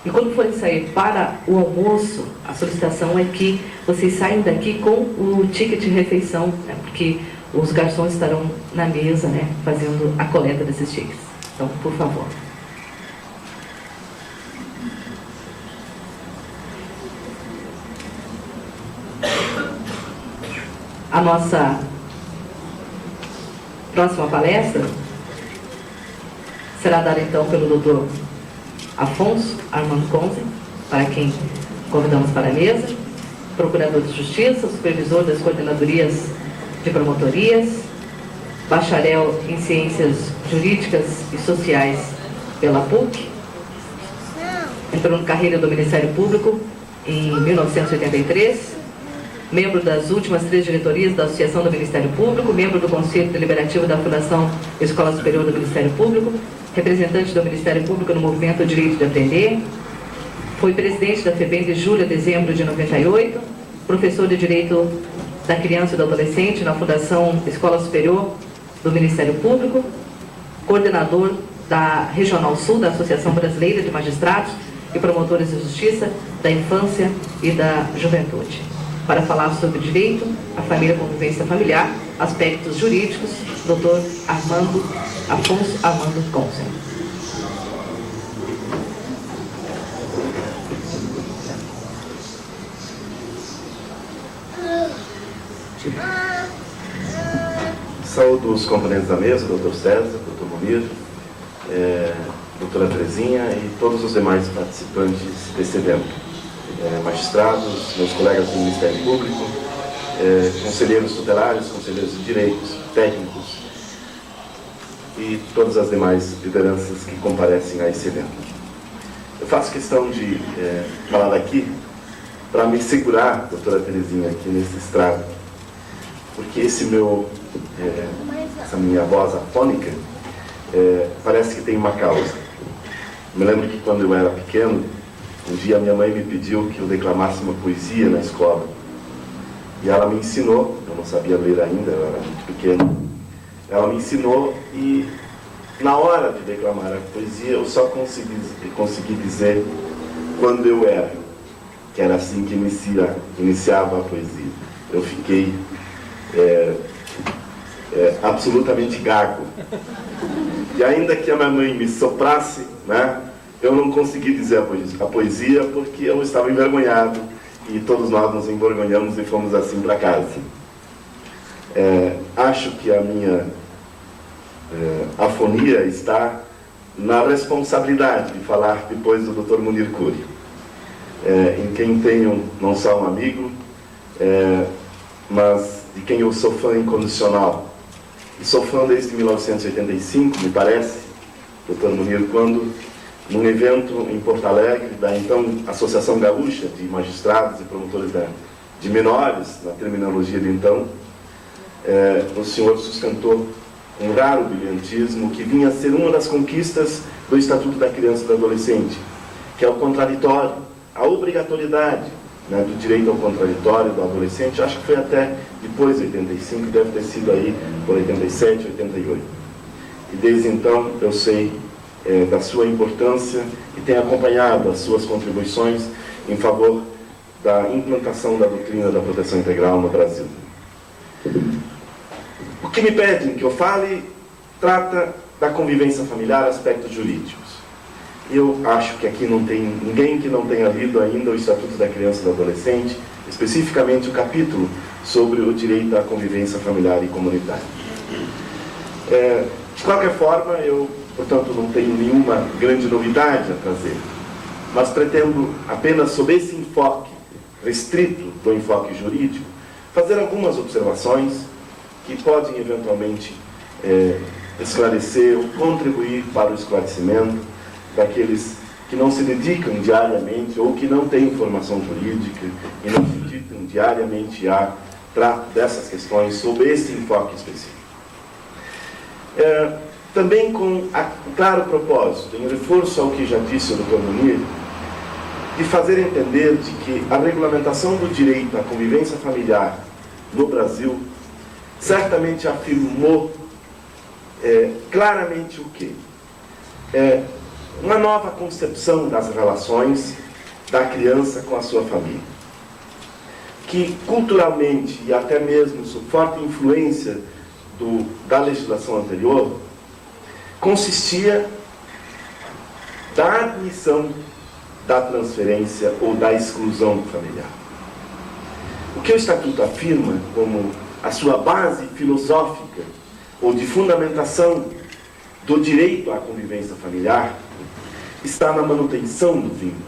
E quando forem sair para o almoço, a solicitação é que vocês saiam daqui com o ticket de refeição, né, porque os garçons estarão na mesa, né, fazendo a coleta desses tickets. Então, por favor. A nossa próxima palestra será dada então pelo Dr. Afonso Armando Conzen, para quem convidamos para a mesa, Procurador de Justiça, Supervisor das Coordenadorias de Promotorias, Bacharel em Ciências Jurídicas e Sociais pela PUC, entrou na carreira do Ministério Público em 1983, membro das últimas 3 diretorias da Associação do Ministério Público, membro do Conselho Deliberativo da Fundação Escola Superior do Ministério Público, representante do Ministério Público no movimento Direito de Aprender, foi presidente da FEBEM de julho a dezembro de 98, professor de Direito da Criança e do Adolescente na Fundação Escola Superior do Ministério Público, coordenador da Regional Sul da Associação Brasileira de Magistrados e Promotores de Justiça da Infância e da Juventude. Para falar sobre direito, a família e a convivência familiar, aspectos jurídicos, Dr. Afonso Armando Conzen. Saúdo os componentes da mesa, Dr. César, Dr. Munir, doutora Terezinha e todos os demais participantes desse evento. Magistrados, meus colegas do Ministério Público, conselheiros tutelares, conselheiros de direitos, técnicos e todas as demais lideranças que comparecem a esse evento. Eu faço questão de falar daqui para me segurar, doutora Terezinha, aqui nesse estrado, porque essa minha voz afônica parece que tem uma causa. Me lembro que quando eu era pequeno, um dia minha mãe me pediu que eu declamasse uma poesia na escola. E ela me ensinou, eu não sabia ler ainda, eu era muito pequeno. Ela me ensinou e na hora de declamar a poesia eu só consegui dizer quando eu era, que era assim que iniciava a poesia. Eu fiquei absolutamente gago. E ainda que a minha mãe me soprasse, né, eu não consegui dizer a poesia porque eu estava envergonhado e todos nós nos envergonhamos e fomos assim para casa. Acho que a minha afonia está na responsabilidade de falar depois do Dr. Munir Kuri, em quem tenho não só um amigo, mas de quem eu sou fã incondicional. E sou fã desde 1985, me parece, Dr. Munir, quando, num evento em Porto Alegre, da então Associação Gaúcha de Magistrados e Promotores de Menores, na terminologia de então, o senhor sustentou um raro brilhantismo que vinha a ser uma das conquistas do Estatuto da Criança e do Adolescente, que é o contraditório, a obrigatoriedade, né, do direito ao contraditório do adolescente. Acho que foi até depois de 85, deve ter sido aí por 87, 88. E desde então eu sei da sua importância e tenho acompanhado as suas contribuições em favor da implantação da doutrina da proteção integral no Brasil. O que me pedem que eu fale trata da convivência familiar, aspectos jurídicos. Eu acho que aqui não tem ninguém que não tenha lido ainda o Estatuto da Criança e do Adolescente, especificamente o capítulo sobre o direito à convivência familiar e comunitária. De qualquer forma, eu, portanto, não tenho nenhuma grande novidade a trazer, mas pretendo apenas, sob esse enfoque restrito do enfoque jurídico, fazer algumas observações que podem eventualmente esclarecer ou contribuir para o esclarecimento daqueles que não se dedicam diariamente ou que não têm formação jurídica e não se dedicam diariamente a trato dessas questões sob esse enfoque específico. Também com o claro propósito, em reforço ao que já disse o Dr. Munir, de fazer entender de que a regulamentação do direito à convivência familiar no Brasil certamente afirmou claramente o quê? Uma nova concepção das relações da criança com a sua família, que culturalmente e até mesmo sob forte influência da legislação anterior, consistia da admissão da transferência ou da exclusão familiar. O que o Estatuto afirma como a sua base filosófica ou de fundamentação do direito à convivência familiar está na manutenção do vínculo,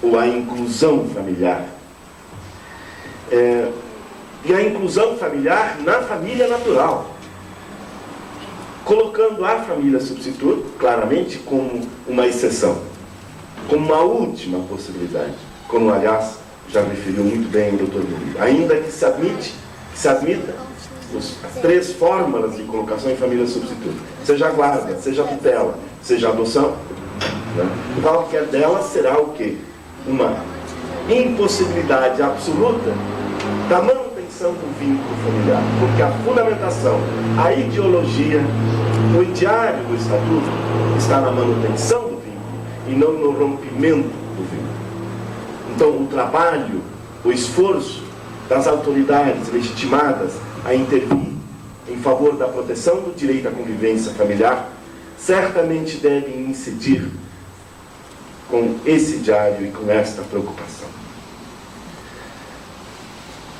ou a inclusão familiar. E a inclusão familiar na família natural, colocando a família substituta, claramente, como uma exceção, como uma última possibilidade, como, aliás, já referiu muito bem o Dr. Munir. Ainda que se admita as três fórmulas de colocação em família substituta, seja guarda, seja tutela, seja adoção, né? Qualquer delas será o quê? Uma impossibilidade absoluta da manutenção do vínculo familiar, porque a fundamentação, a ideologia, o ideário do Estatuto está na manutenção do vínculo e não no rompimento do vínculo. Então, o trabalho, o esforço das autoridades legitimadas a intervir em favor da proteção do direito à convivência familiar certamente devem incidir com esse ideário e com esta preocupação.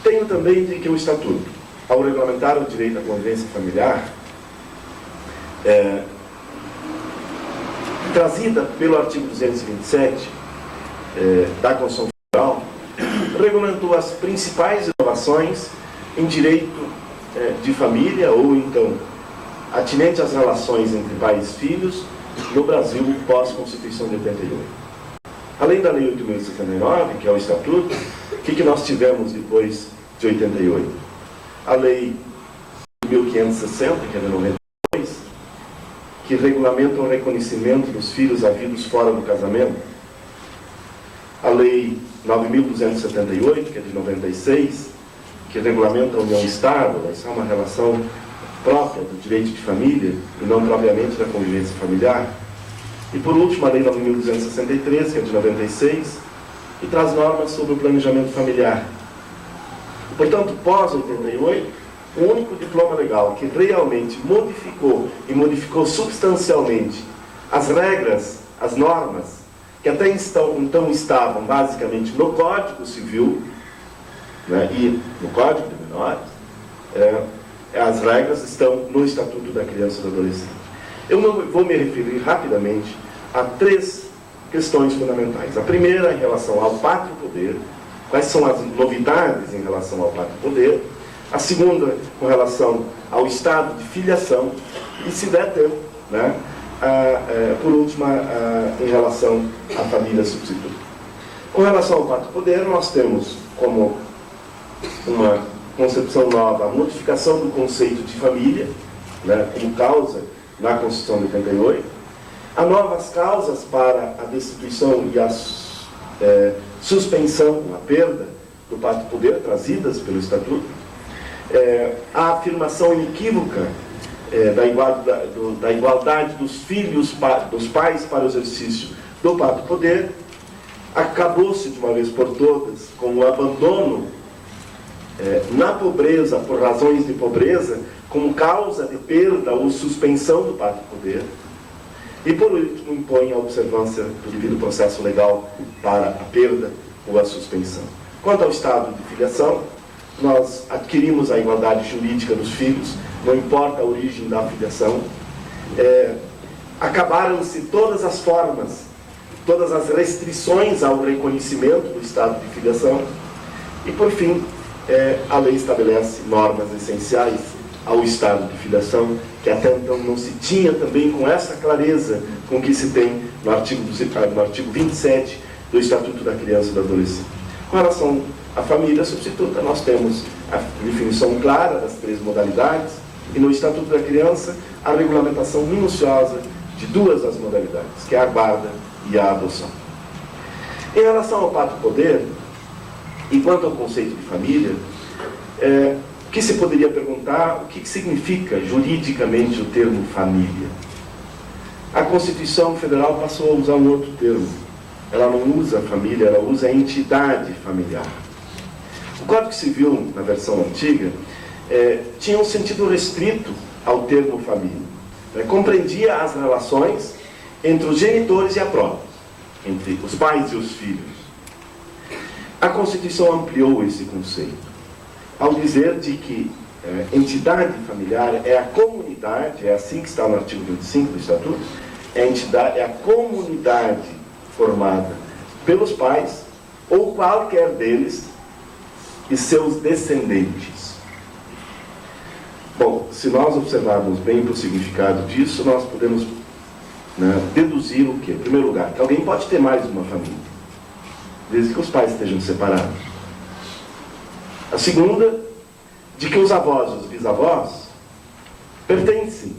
Tenho também de que o Estatuto, ao regulamentar o direito à convivência familiar, trazida pelo artigo 227 da Constituição Federal, regulamentou as principais inovações em direito de família, ou então atinente às relações entre pais e filhos no Brasil pós-Constituição de 88. Além da Lei 8.069, que é o Estatuto, o que nós tivemos depois de 88? A Lei 1560, que é de 92, que regulamenta o reconhecimento dos filhos havidos fora do casamento. A Lei 9.278, que é de 96, que regulamenta a união estável. Essa é uma relação própria do direito de família e não propriamente da convivência familiar. E por último, a Lei 9.263, que é de 96, que traz normas sobre o planejamento familiar. Portanto, pós-88, o único diploma legal que realmente modificou e modificou substancialmente as regras, as normas, que até então estavam basicamente no Código Civil, né, e no Código de Menores, as regras estão no Estatuto da Criança e do Adolescente. Eu vou me referir rapidamente a 3 questões fundamentais. A primeira, em relação ao pátrio poder, quais são as novidades em relação ao pátrio poder. A segunda, com relação ao estado de filiação. E, se der tempo, né, por último, em relação à família substituta. Com relação ao pátrio poder, nós temos como uma concepção nova a modificação do conceito de família, né, como causa na Constituição de 88, há novas causas para a destituição e a suspensão, a perda do pátrio poder, trazidas pelo Estatuto, a afirmação inequívoca da igualdade dos filhos, dos pais para o exercício do pátrio poder. Acabou-se de uma vez por todas com o abandono na pobreza, por razões de pobreza, como causa de perda ou suspensão do pátrio poder. E por último, impõe a observância do devido processo legal para a perda ou a suspensão. Quanto ao estado de filiação, nós adquirimos a igualdade jurídica dos filhos, não importa a origem da filiação. Acabaram-se todas as formas, todas as restrições ao reconhecimento do estado de filiação. E, por fim, a lei estabelece normas essenciais ao estado de filiação, que até então não se tinha também com essa clareza com que se tem no artigo 27 do Estatuto da Criança e do Adolescente. Com relação à família substituta, nós temos a definição clara das 3 modalidades, e no Estatuto da Criança a regulamentação minuciosa de 2 das modalidades, que é a guarda e a adoção. Em relação ao pátrio poder, e quanto ao conceito de família, o que se poderia perguntar, o que significa juridicamente o termo família? A Constituição Federal passou a usar um outro termo. Ela não usa família, ela usa entidade familiar. O Código Civil, na versão antiga, tinha um sentido restrito ao termo família. Compreendia as relações entre os genitores e a prole, entre os pais e os filhos. A Constituição ampliou esse conceito ao dizer de que entidade familiar é a comunidade, é assim que está no artigo 25 do Estatuto, é a comunidade formada pelos pais ou qualquer deles e seus descendentes. Bom, se nós observarmos bem o significado disso, nós podemos deduzir o quê? Em primeiro lugar, que alguém pode ter mais de uma família, desde que os pais estejam separados. A segunda, de que os avós e os bisavós pertencem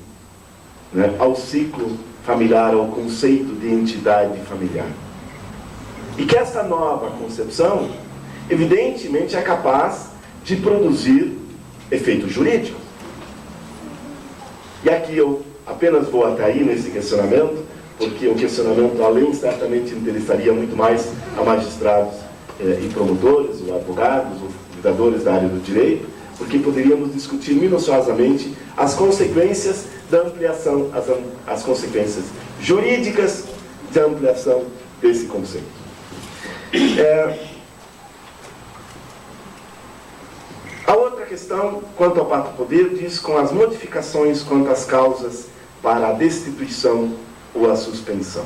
ao ciclo familiar, ao conceito de entidade familiar. E que essa nova concepção, evidentemente, é capaz de produzir efeitos jurídicos. E aqui eu apenas vou até aí nesse questionamento, porque o questionamento, além, certamente interessaria muito mais a magistrados e promotores, ou advogados, ou cuidadores da área do direito, porque poderíamos discutir minuciosamente as consequências da ampliação, as consequências jurídicas de ampliação desse conceito. A outra outra questão, quanto ao pátrio poder, diz com as modificações quanto às causas para a destituição ou a suspensão.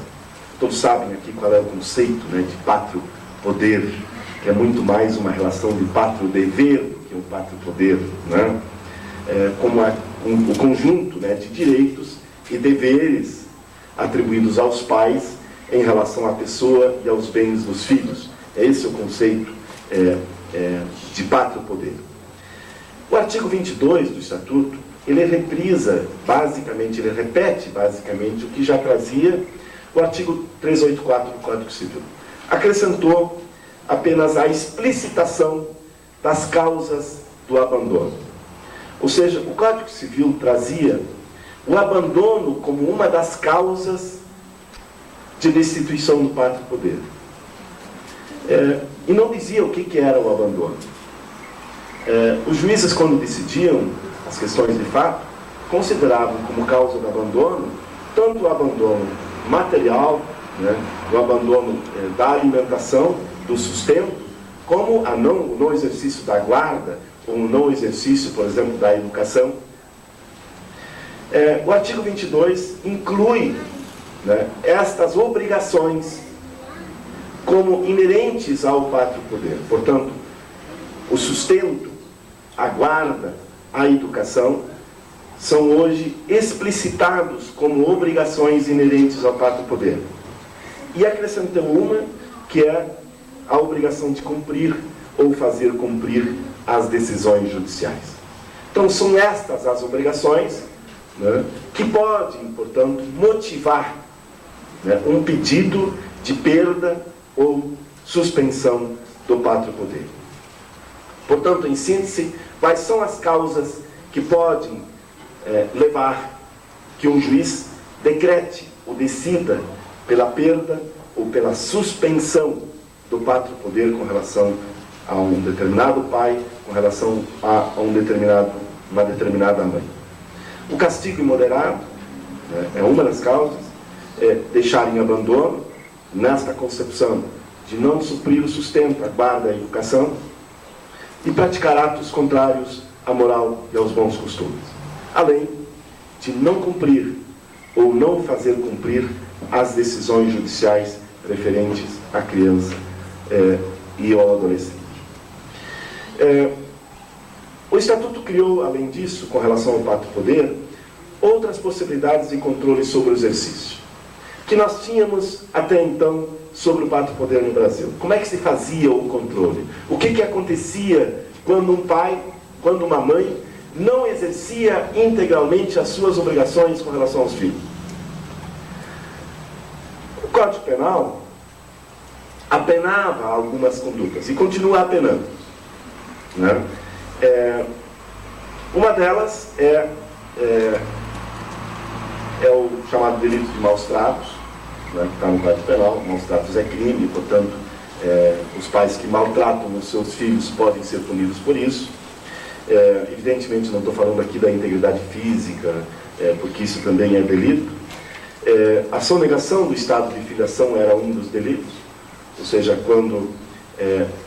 Todos sabem aqui qual é o conceito, né, de pátrio poder, que é muito mais uma relação de pátrio dever do que um pátrio poder, né? Como o conjunto, né, de direitos e deveres atribuídos aos pais em relação à pessoa e aos bens dos filhos. Esse é o conceito de pátrio poder. O artigo 22 do Estatuto, ele repete basicamente o que já trazia o artigo 384 do Código Civil. Acrescentou apenas a explicitação das causas do abandono. Ou seja, o Código Civil trazia o abandono como uma das causas de destituição do pátrio poder. E não dizia o que era o abandono. Os juízes, quando decidiam as questões de fato, consideravam como causa do abandono tanto o abandono material, né, o abandono da alimentação, do sustento, como o não exercício da guarda, ou o não exercício, por exemplo, da educação. O artigo 22 inclui, né, estas obrigações como inerentes ao pátrio poder. Portanto, o sustento, a guarda, a educação são hoje explicitados como obrigações inerentes ao pátrio poder. E acrescentou uma, que é a obrigação de cumprir ou fazer cumprir as decisões judiciais. Então, são estas as obrigações, né, que podem, portanto, motivar, né, um pedido de perda ou suspensão do pátrio poder. Portanto, em síntese, quais são as causas que podem levar que um juiz decrete ou decida pela perda ou pela suspensão do pátrio poder com relação a um determinado pai, com relação a uma determinada mãe. O castigo imoderado, né, é uma das causas, deixar em abandono, nesta concepção de não suprir o sustento, a guarda e a educação, e praticar atos contrários à moral e aos bons costumes, além de não cumprir ou não fazer cumprir as decisões judiciais referentes à criança e ao adolescente. O Estatuto criou, além disso, com relação ao pátrio poder, outras possibilidades de controle sobre o exercício, que nós tínhamos até então sobre o pátrio poder no Brasil. Como é que se fazia o controle? O que acontecia quando um pai, quando uma mãe não exercia integralmente as suas obrigações com relação aos filhos? O Código Penal apenava algumas condutas e continua apenando, né? Uma delas é o chamado delito de maus-tratos, né, que está no Código Penal. Maus-tratos é crime, portanto, os pais que maltratam os seus filhos podem ser punidos por isso. Evidentemente, não estou falando aqui da integridade física, porque isso também é delito. A sonegação do estado de filiação era um dos delitos, ou seja, quando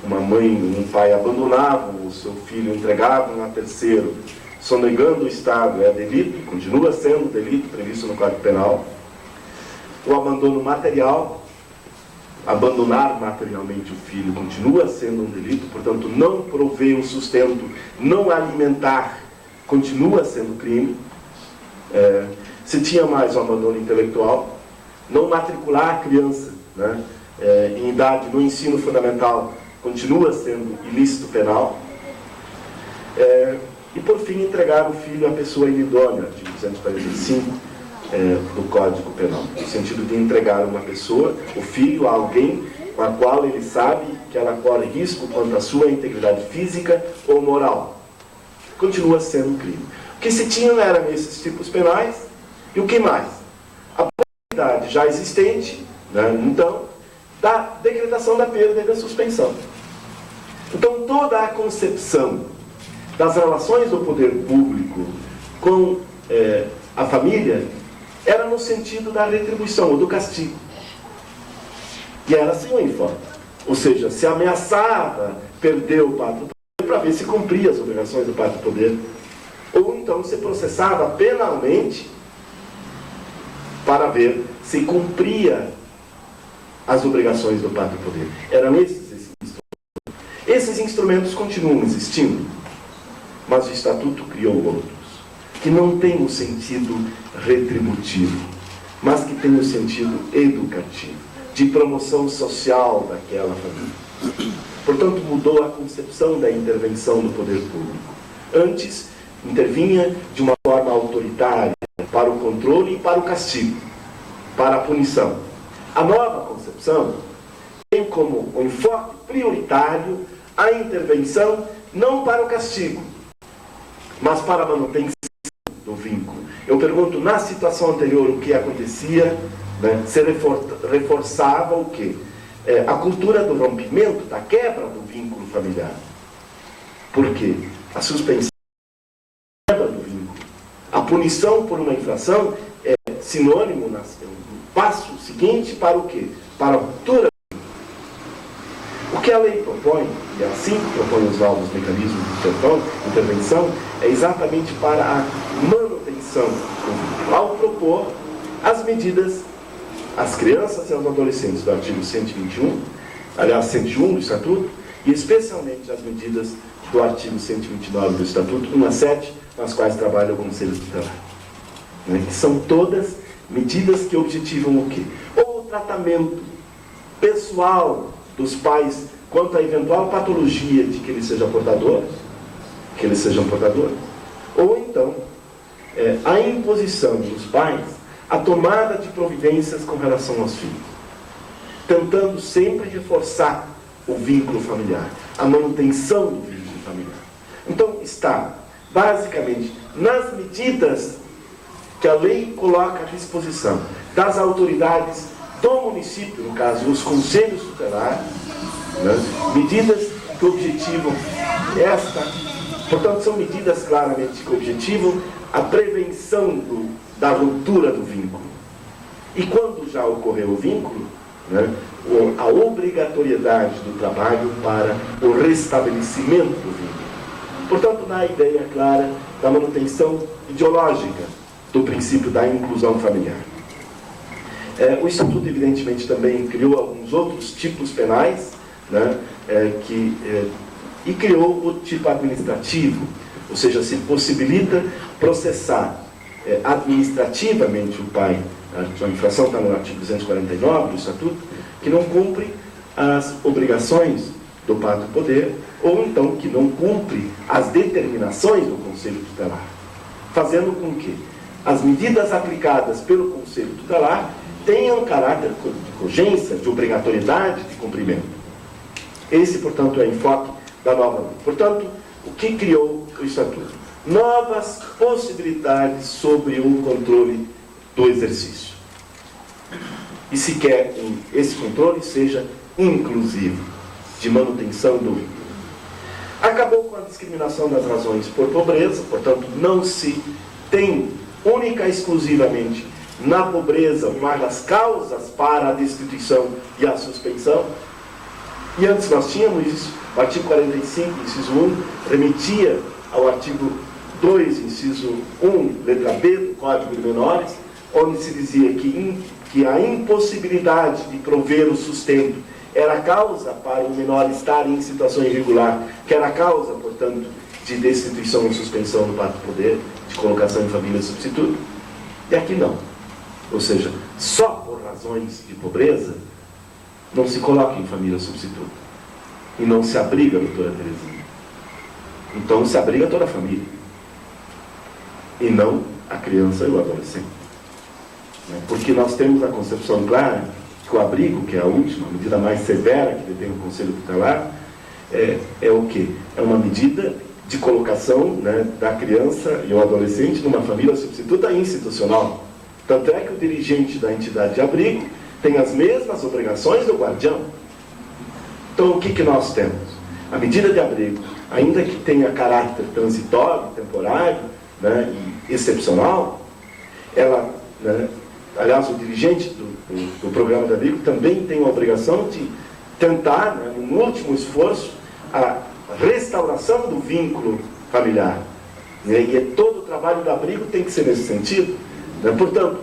uma mãe ou um pai abandonavam o seu filho, entregavam a terceiro, sonegando o estado, é delito, continua sendo delito previsto no Código Penal. O abandono material, abandonar materialmente o filho, continua sendo um delito, portanto, não prover o sustento, não alimentar, continua sendo crime. Se tinha mais o abandono intelectual, não matricular a criança, né, em idade no ensino fundamental, continua sendo ilícito penal. E, por fim, entregar o filho à pessoa inidônea, artigo 245 do Código Penal, no sentido de entregar uma pessoa, o filho, a alguém com a qual ele sabe que ela corre risco quanto à sua integridade física ou moral. Continua sendo um crime. O que se tinha eram esses tipos penais, e o que mais? A possibilidade já existente, né, então, da decretação da perda e da suspensão. Então, toda a concepção das relações do poder público com a família era no sentido da retribuição ou do castigo. E era assim o enfoque. Ou seja, se ameaçava perder o pátrio para ver se cumpria as obrigações do pátrio poder, ou então se processava penalmente para ver se cumpria as obrigações do pátrio poder. Eram esses instrumentos. Esses instrumentos continuam existindo, mas o Estatuto criou outros, que não têm o sentido retributivo, mas que têm o sentido educativo, de promoção social daquela família. Portanto, mudou a concepção da intervenção do poder público. Antes, intervinha de uma forma autoritária para o controle e para o castigo, para a punição. A nova concepção tem como um enfoque prioritário a intervenção não para o castigo, mas para a manutenção do vínculo. Eu pergunto, na situação anterior, o que acontecia? Né? Se reforçava o quê? A cultura do rompimento, da quebra do vínculo familiar. Por quê? A suspensão da quebra do vínculo. A punição por uma infração é sinônimo, no passo seguinte, para o quê? Para a ruptura. O que a lei propõe, e é assim que propõe os novos mecanismos de intervenção, é exatamente para a manutenção do vínculo. Ao propor as medidas, as crianças e os adolescentes do artigo 121, aliás, 101 do Estatuto, e especialmente as medidas do artigo 129 do Estatuto, 1 a 7, nas quais trabalha o Conselho Tutelar. Que são todas medidas que objetivam o quê? Ou o tratamento pessoal dos pais quanto à eventual patologia de que eles sejam portadores, ou então a imposição dos pais a tomada de providências com relação aos filhos, tentando sempre reforçar o vínculo familiar, a manutenção do vínculo familiar. Então, está, basicamente, nas medidas que a lei coloca à disposição das autoridades do município, no caso, os conselhos tutelares, medidas que objetivam portanto, são medidas claramente que objetivam a prevenção da ruptura do vínculo. E quando já ocorreu o vínculo, a obrigatoriedade do trabalho para o restabelecimento do vínculo. Portanto, na ideia clara da manutenção ideológica do princípio da inclusão familiar. O Estatuto, evidentemente, também criou alguns outros tipos penais, e criou o tipo administrativo, ou seja, se possibilita processar administrativamente o pai. A infração está no artigo 249 do Estatuto, que não cumpre as obrigações do pátrio poder, ou então que não cumpre as determinações do Conselho Tutelar, fazendo com que as medidas aplicadas pelo Conselho Tutelar tenham caráter de cogência, de obrigatoriedade de cumprimento. Esse, portanto, é o enfoque da nova lei. Portanto, o que criou o Estatuto? Novas possibilidades sobre o controle do exercício. E se quer que esse controle seja inclusivo, de manutenção do vínculo. Acabou com a discriminação das razões por pobreza, portanto, não se tem única e exclusivamente na pobreza uma das causas para a destituição e a suspensão. E antes nós tínhamos isso, o artigo 45, inciso 1, remetia ao artigo 2, inciso 1, letra B do Código de Menores, onde se dizia que a impossibilidade de prover o sustento era causa para o menor estar em situação irregular, que era causa, portanto, de destituição ou suspensão do pátrio poder, de colocação em família substituta. E aqui não. Ou seja, só por razões de pobreza não se coloca em família substituta. E não se abriga a doutora Terezinha. Então se abriga toda a família. E não a criança e o adolescente. Porque nós temos a concepção clara que o abrigo, que é a última, a medida mais severa que detém o Conselho Tutelar, é o quê? É uma medida de colocação da criança e o adolescente numa família substituta institucional. Tanto é que o dirigente da entidade de abrigo tem as mesmas obrigações do guardião. Então, o que nós temos? A medida de abrigo, ainda que tenha caráter transitório, temporário, e excepcional, ela, aliás, o dirigente do programa de abrigo também tem a obrigação de tentar, no último esforço, restauração do vínculo familiar. E todo o trabalho do abrigo tem que ser nesse sentido. Portanto,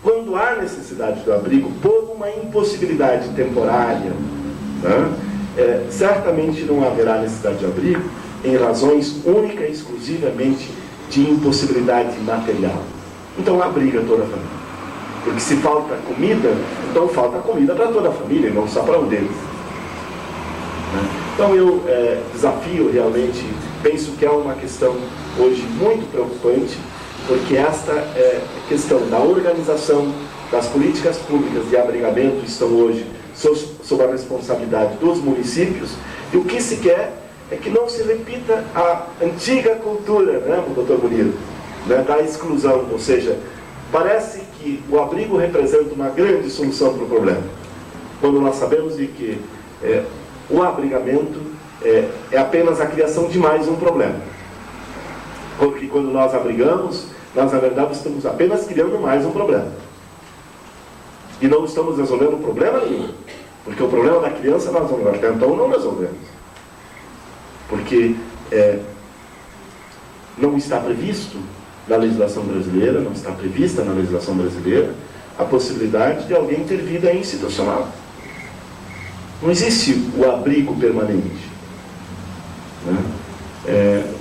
quando há necessidade do abrigo, por uma impossibilidade temporária, certamente não haverá necessidade de abrigo em razões única e exclusivamente de impossibilidade material. Então abriga toda a família. Porque se falta comida, então falta comida para toda a família, não só para um deles. Então eu desafio realmente, penso que é uma questão hoje muito preocupante, porque esta questão da organização das políticas públicas de abrigamento estão hoje sob a responsabilidade dos municípios, e o que se quer é que não se repita a antiga cultura, doutor Murilo, da exclusão, ou seja, parece que o abrigo representa uma grande solução para o problema, quando nós sabemos de que o abrigamento é apenas a criação de mais um problema. Porque quando nós abrigamos, nós na verdade estamos apenas criando mais um problema. E não estamos resolvendo problema nenhum. Porque o problema da criança nós até então não resolvemos. Porque não está previsto na legislação brasileira, não está prevista na legislação brasileira a possibilidade de alguém ter vida institucional. Não existe o abrigo permanente.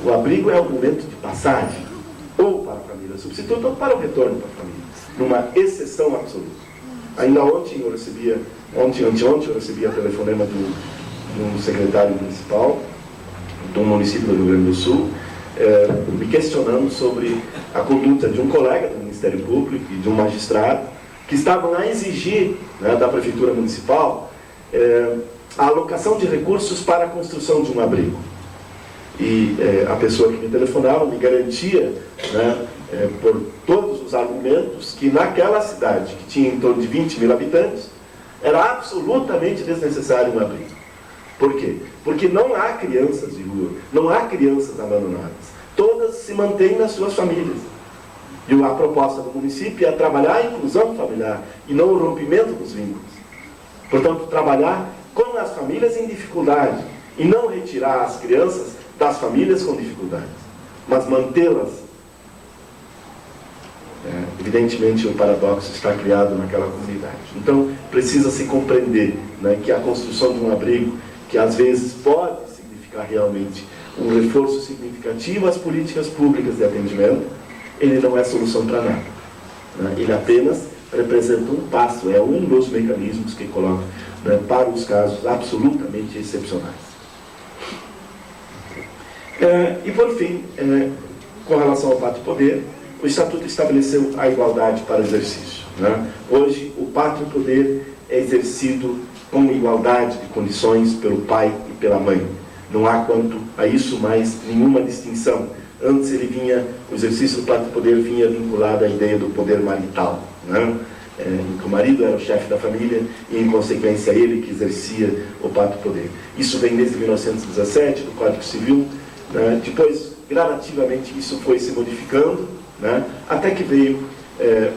O abrigo é um momento de passagem, ou para a família substituta, ou para o retorno para a família, numa exceção absoluta. Ainda ontem eu recebia, anteontem eu recebia telefonema de um secretário municipal de um município do Rio Grande do Sul, me questionando sobre a conduta de um colega do Ministério Público e de um magistrado que estavam a exigir da Prefeitura Municipal a alocação de recursos para a construção de um abrigo. E a pessoa que me telefonava me garantia, por todos os argumentos, que naquela cidade, que tinha em torno de 20 mil habitantes, era absolutamente desnecessário um abrigo. Por quê? Porque não há crianças de rua, não há crianças abandonadas. Todas se mantêm nas suas famílias. E a proposta do município é trabalhar a inclusão familiar e não o rompimento dos vínculos. Portanto, trabalhar com as famílias em dificuldade e não retirar as crianças das famílias com dificuldades, mas mantê-las. Evidentemente, o paradoxo está criado naquela comunidade. Então, precisa se compreender que a construção de um abrigo, que às vezes pode significar realmente um reforço significativo às políticas públicas de atendimento, ele não é solução para nada. Ele apenas representa um passo, é um dos mecanismos que coloca para os casos absolutamente excepcionais. E por fim, com relação ao pátrio poder, o Estatuto estabeleceu a igualdade para o exercício. Hoje, o pátrio poder é exercido com igualdade de condições pelo pai e pela mãe. Não há quanto a isso mais nenhuma distinção. Antes o exercício do pátrio poder vinha vinculado à ideia do poder marital, em que o marido era o chefe da família e, em consequência, ele que exercia o pátrio poder. Isso vem desde 1917, do Código Civil. Depois, gradativamente, isso foi se modificando, até que veio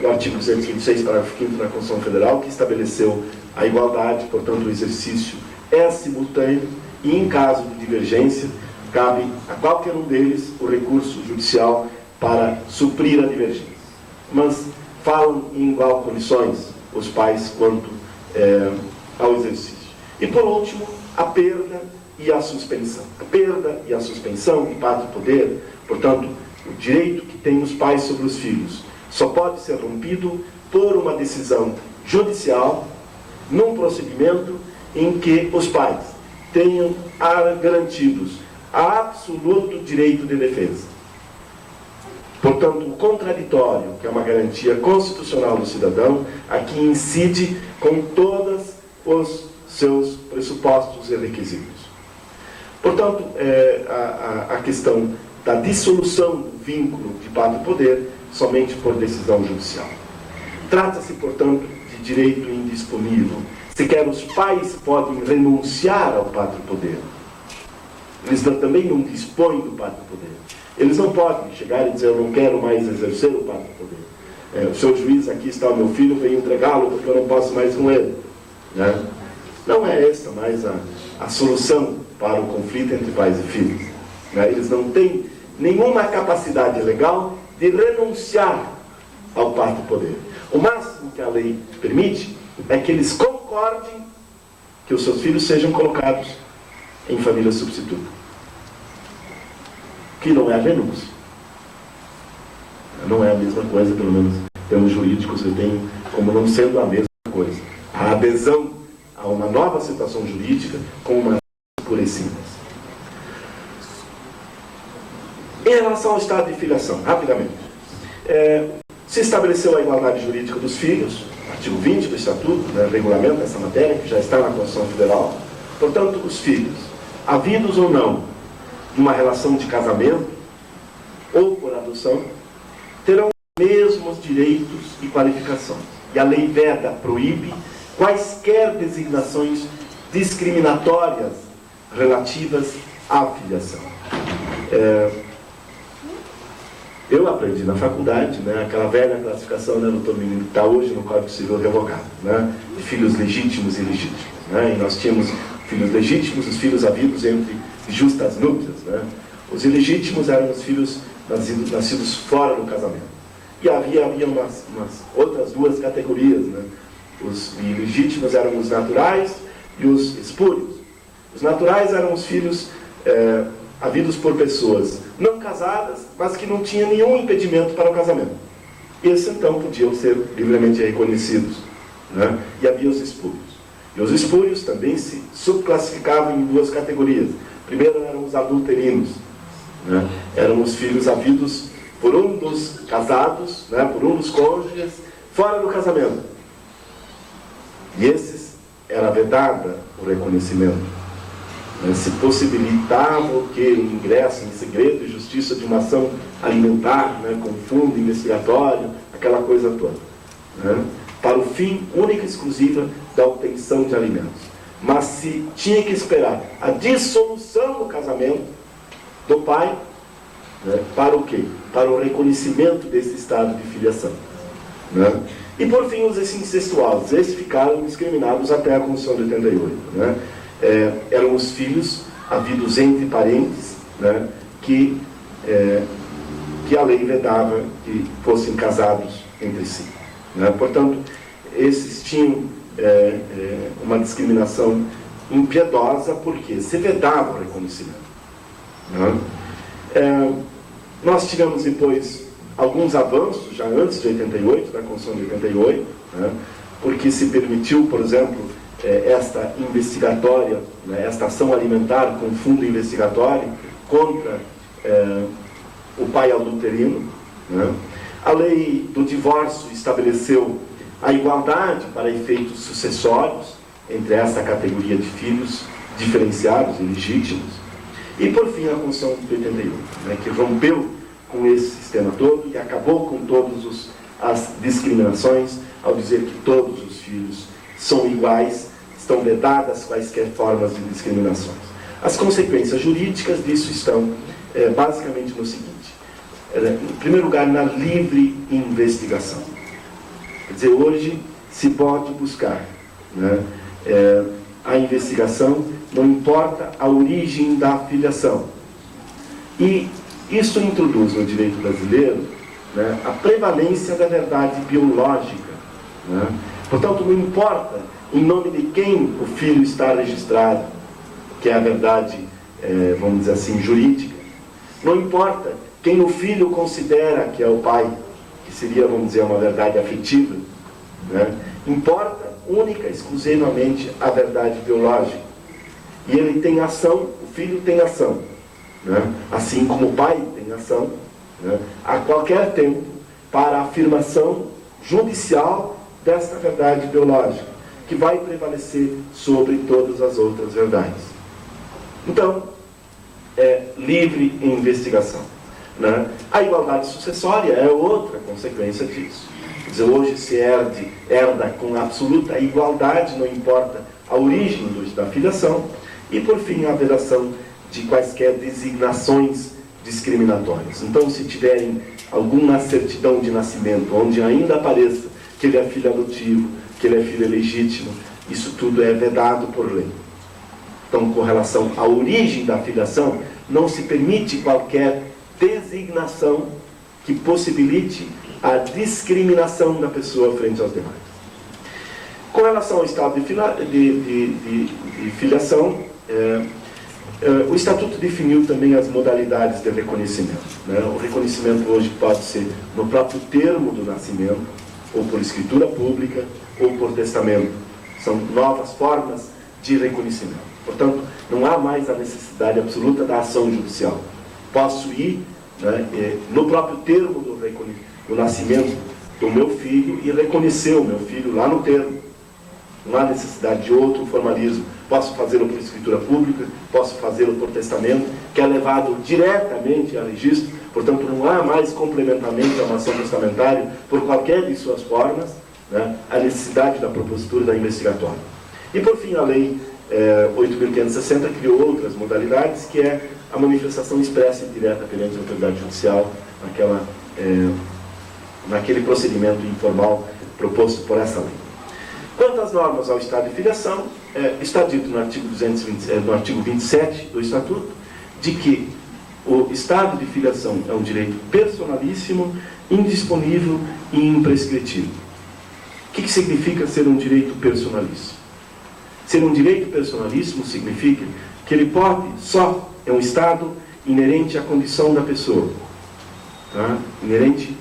o artigo 226, parágrafo 5º da Constituição Federal, que estabeleceu a igualdade, portanto, o exercício é simultâneo e, em caso de divergência, cabe a qualquer um deles o recurso judicial para suprir a divergência. Mas falam em igual condições os pais quanto ao exercício. E, por último, a perda e a suspensão. A perda e a suspensão do pátrio poder, portanto, o direito que têm os pais sobre os filhos, só pode ser rompido por uma decisão judicial, num procedimento em que os pais tenham garantidos absoluto direito de defesa. Portanto, o contraditório, que é uma garantia constitucional do cidadão, aqui incide com todos os seus pressupostos e requisitos. Portanto, a questão da dissolução do vínculo de pátrio-poder somente por decisão judicial. Trata-se, portanto, de direito indisponível. Sequer os pais podem renunciar ao pátrio-poder. Eles também não dispõem do pátrio-poder. Eles não podem chegar e dizer: eu não quero mais exercer o pátrio-poder. O seu juiz, aqui está o meu filho, venho entregá-lo porque eu não posso mais com ele. Não é essa mais a solução para o conflito entre pais e filhos. Né? Eles não têm nenhuma capacidade legal de renunciar ao quarto poder. O máximo que a lei permite é que eles concordem que os seus filhos sejam colocados em família substituta, que não é renúncia. Não é a mesma coisa, pelo menos em termos jurídicos, eu tenho como não sendo a mesma coisa. A adesão a uma nova situação jurídica com uma pura e simples. Em relação ao estado de filiação, rapidamente, se estabeleceu a igualdade jurídica dos filhos, artigo 20 do Estatuto, né, regulamenta essa matéria, que já está na Constituição Federal. Portanto, os filhos, havidos ou não numa relação de casamento ou por adoção, terão os mesmos direitos e qualificações. E a lei veda, proíbe quaisquer designações discriminatórias relativas à filiação. Eu aprendi na faculdade, né, aquela velha classificação, né, doutor Menino, que está hoje no Código Civil revogado, né, de filhos legítimos e ilegítimos. Né, e nós tínhamos filhos legítimos, os filhos havidos entre justas núpcias. Né. Os ilegítimos eram os filhos nascidos fora do casamento. E havia umas outras duas categorias. Né. Os ilegítimos eram os naturais e os espúrios. Os naturais eram os filhos havidos por pessoas não casadas, mas que não tinham nenhum impedimento para o casamento. Esses, então, podiam ser livremente reconhecidos. Né? E havia os espúrios. E os espúrios também se subclassificavam em duas categorias. Primeiro eram os adulterinos. Né? Eram os filhos havidos por um dos casados, né? Por um dos cônjuges, fora do casamento. E esses era vedada o reconhecimento. Se possibilitava o que? O ingresso em segredo e justiça de uma ação alimentar, né, com fundo investigatório, aquela coisa toda. Né, para o fim único e exclusivo da obtenção de alimentos. Mas se tinha que esperar a dissolução do casamento do pai, né, para o quê? Para o reconhecimento desse estado de filiação. Né? E por fim os incestuosos. Esses ficaram discriminados até a Constituição de 88. Né? Eram os filhos havidos entre parentes, né, que a lei vedava que fossem casados entre si. Né? Portanto, esses tinham uma discriminação impiedosa, porque se vedava o reconhecimento. Né? Nós tivemos depois alguns avanços, já antes de 88, da Constituição de 88, né, porque se permitiu, por exemplo, esta investigatória, né, esta ação alimentar com fundo investigatório contra o pai adulterino. Né? A lei do divórcio estabeleceu a igualdade para efeitos sucessórios entre essa categoria de filhos diferenciados e legítimos. E, por fim, a Constituição de 88, né, que rompeu com esse sistema todo e acabou com todas as discriminações ao dizer que todos os filhos são iguais, estão vedadas quaisquer formas de discriminações. As consequências jurídicas disso estão basicamente no seguinte. Em primeiro lugar, na livre investigação. Quer dizer, hoje se pode buscar, né, a investigação, não importa a origem da filiação. E isso introduz no direito brasileiro, né, a prevalência da verdade biológica. Né? Portanto, não importa em nome de quem o filho está registrado, que é a verdade, vamos dizer assim, jurídica. Não importa quem o filho considera que é o pai, que seria, vamos dizer, uma verdade afetiva. Né? Importa única e exclusivamente a verdade biológica. E ele tem ação, o filho tem ação. Né? Assim como o pai tem ação, né, a qualquer tempo, para a afirmação judicial desta verdade biológica, que vai prevalecer sobre todas as outras verdades. Então, livre em investigação. Né? A igualdade sucessória é outra consequência disso. Quer dizer, hoje se herda com absoluta igualdade, não importa a origem da filiação, e por fim a vedação de quaisquer designações discriminatórias. Então, se tiverem alguma certidão de nascimento onde ainda apareça que ele é filho adotivo, que ele é filho legítimo, isso tudo é vedado por lei. Então, com relação à origem da filiação, não se permite qualquer designação que possibilite a discriminação da pessoa frente aos demais. Com relação ao estado de filiação, o Estatuto definiu também as modalidades de reconhecimento. Né? O reconhecimento hoje pode ser no próprio termo do nascimento, ou por escritura pública, ou por testamento. São novas formas de reconhecimento. Portanto, não há mais a necessidade absoluta da ação judicial. Posso ir, né, no próprio termo do nascimento do meu filho e reconhecer o meu filho lá no termo. Não há necessidade de outro formalismo. Posso fazê-lo por escritura pública, posso fazê-lo por testamento, que é levado diretamente a registro. Portanto, não há mais complementamento a uma ação testamentária por qualquer de suas formas, né, a necessidade da propositura da investigatória. E, por fim, a Lei 8.560 criou outras modalidades, que é a manifestação expressa e direta perante a autoridade judicial, naquele procedimento informal proposto por essa lei. Quanto às normas ao estado de filiação, está dito no artigo 27 do Estatuto, de que o estado de filiação é um direito personalíssimo, indisponível e imprescritível. O que significa ser um direito personalíssimo? Ser um direito personalíssimo significa que ele pode, só é um estado inerente à condição da pessoa, tá? Inerente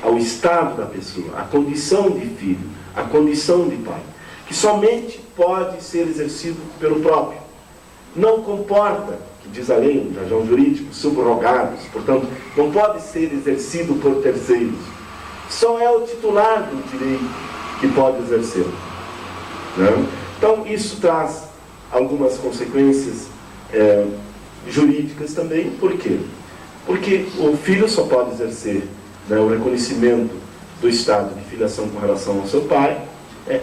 ao estado da pessoa, à condição de filho, à condição de pai, que somente pode ser exercido pelo próprio. Não comporta, que diz a lei, no jargão jurídico, subrogados, portanto, não pode ser exercido por terceiros. Só é o titular do direito que pode exercê-lo. Né? Então, isso traz algumas consequências jurídicas também. Por quê? Porque o filho só pode exercer, né, o reconhecimento do estado de filiação com relação ao seu pai